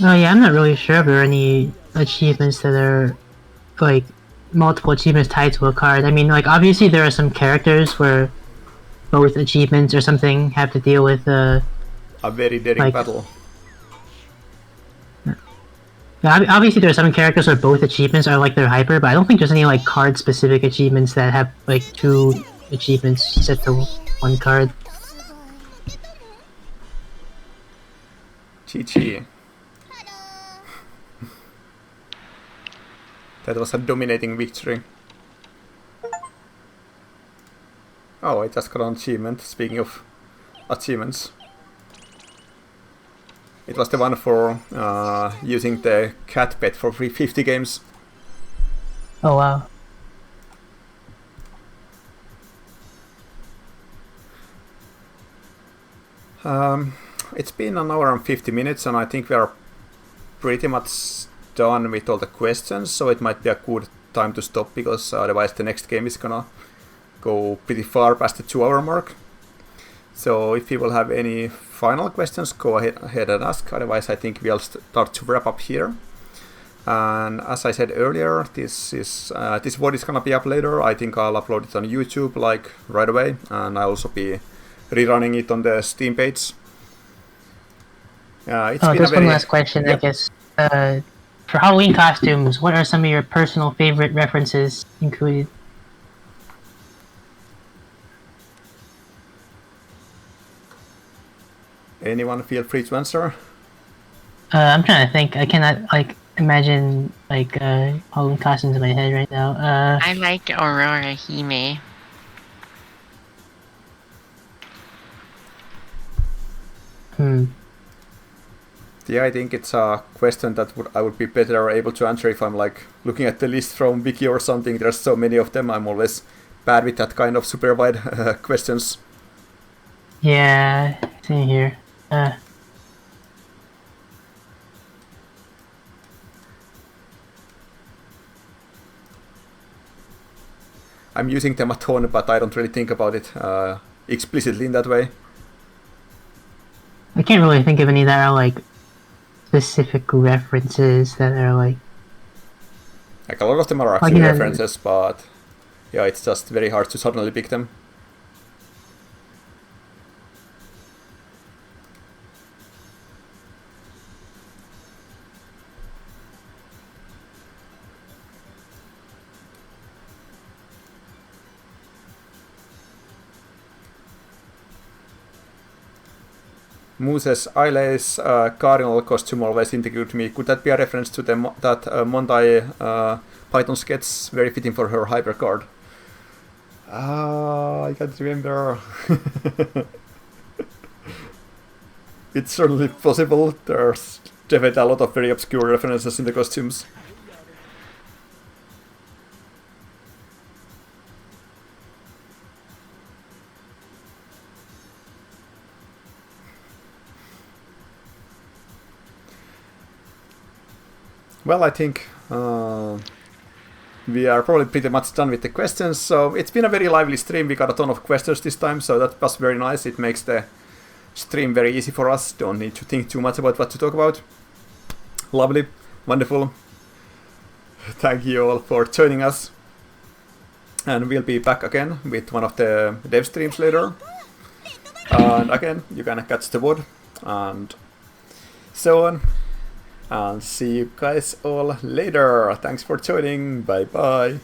Oh yeah, I'm not really sure if there are any achievements that are like multiple achievements tied to a card. I mean, like obviously there are some characters where both achievements or something have to deal with A very daring like, battle. Obviously there are some characters where both achievements are like their hyper, but I don't think there's any like card specific achievements that have like two achievements set to one card. GG. That was a dominating victory. Oh, I just got an achievement, speaking of achievements. It was the one for using the cat pet for free 50 games. Oh wow. It's been an hour and 50 minutes and I think we are pretty much done with all the questions, so it might be a good time to stop because otherwise the next game is gonna go pretty far past the 2-hour mark. So if people have any final questions, go ahead and ask, otherwise I think we'll start to wrap up here. And as I said earlier, this VOD is gonna be up later. I think I'll upload it on YouTube like right away, and I'll also be rerunning it on the Steam page. Just one last question, yep. I guess. For Halloween costumes, what are some of your personal favorite references included? Anyone feel free to answer? I'm trying to think. I cannot like imagine like Halloween costumes in my head right now. I like Aurora Hime. Yeah, I think it's a question that I would be better able to answer if I'm like looking at the list from Wiki or something. There's so many of them. I'm always bad with that kind of super wide questions. Yeah, same here. I'm using them a ton, but I don't really think about it explicitly in that way. I can't really think of any that are like specific references that are like. Like a lot of them are actually references, but yeah, it's just very hard to suddenly pick them. Moose's Ailei's cardinal costume always intrigued me. Could that be a reference to that Monday Python sketch? Very fitting for her hyper card. I can't remember. It's certainly possible. There's definitely a lot of very obscure references in the costumes. Well, I think we are probably pretty much done with the questions. So it's been a very lively stream. We got a ton of questions this time, so that was very nice. It makes the stream very easy for us. Don't need to think too much about what to talk about. Lovely, wonderful. Thank you all for joining us. And we'll be back again with one of the dev streams later. And again, you can catch the wood and so on. And see you guys all later. Thanks for joining. Bye bye.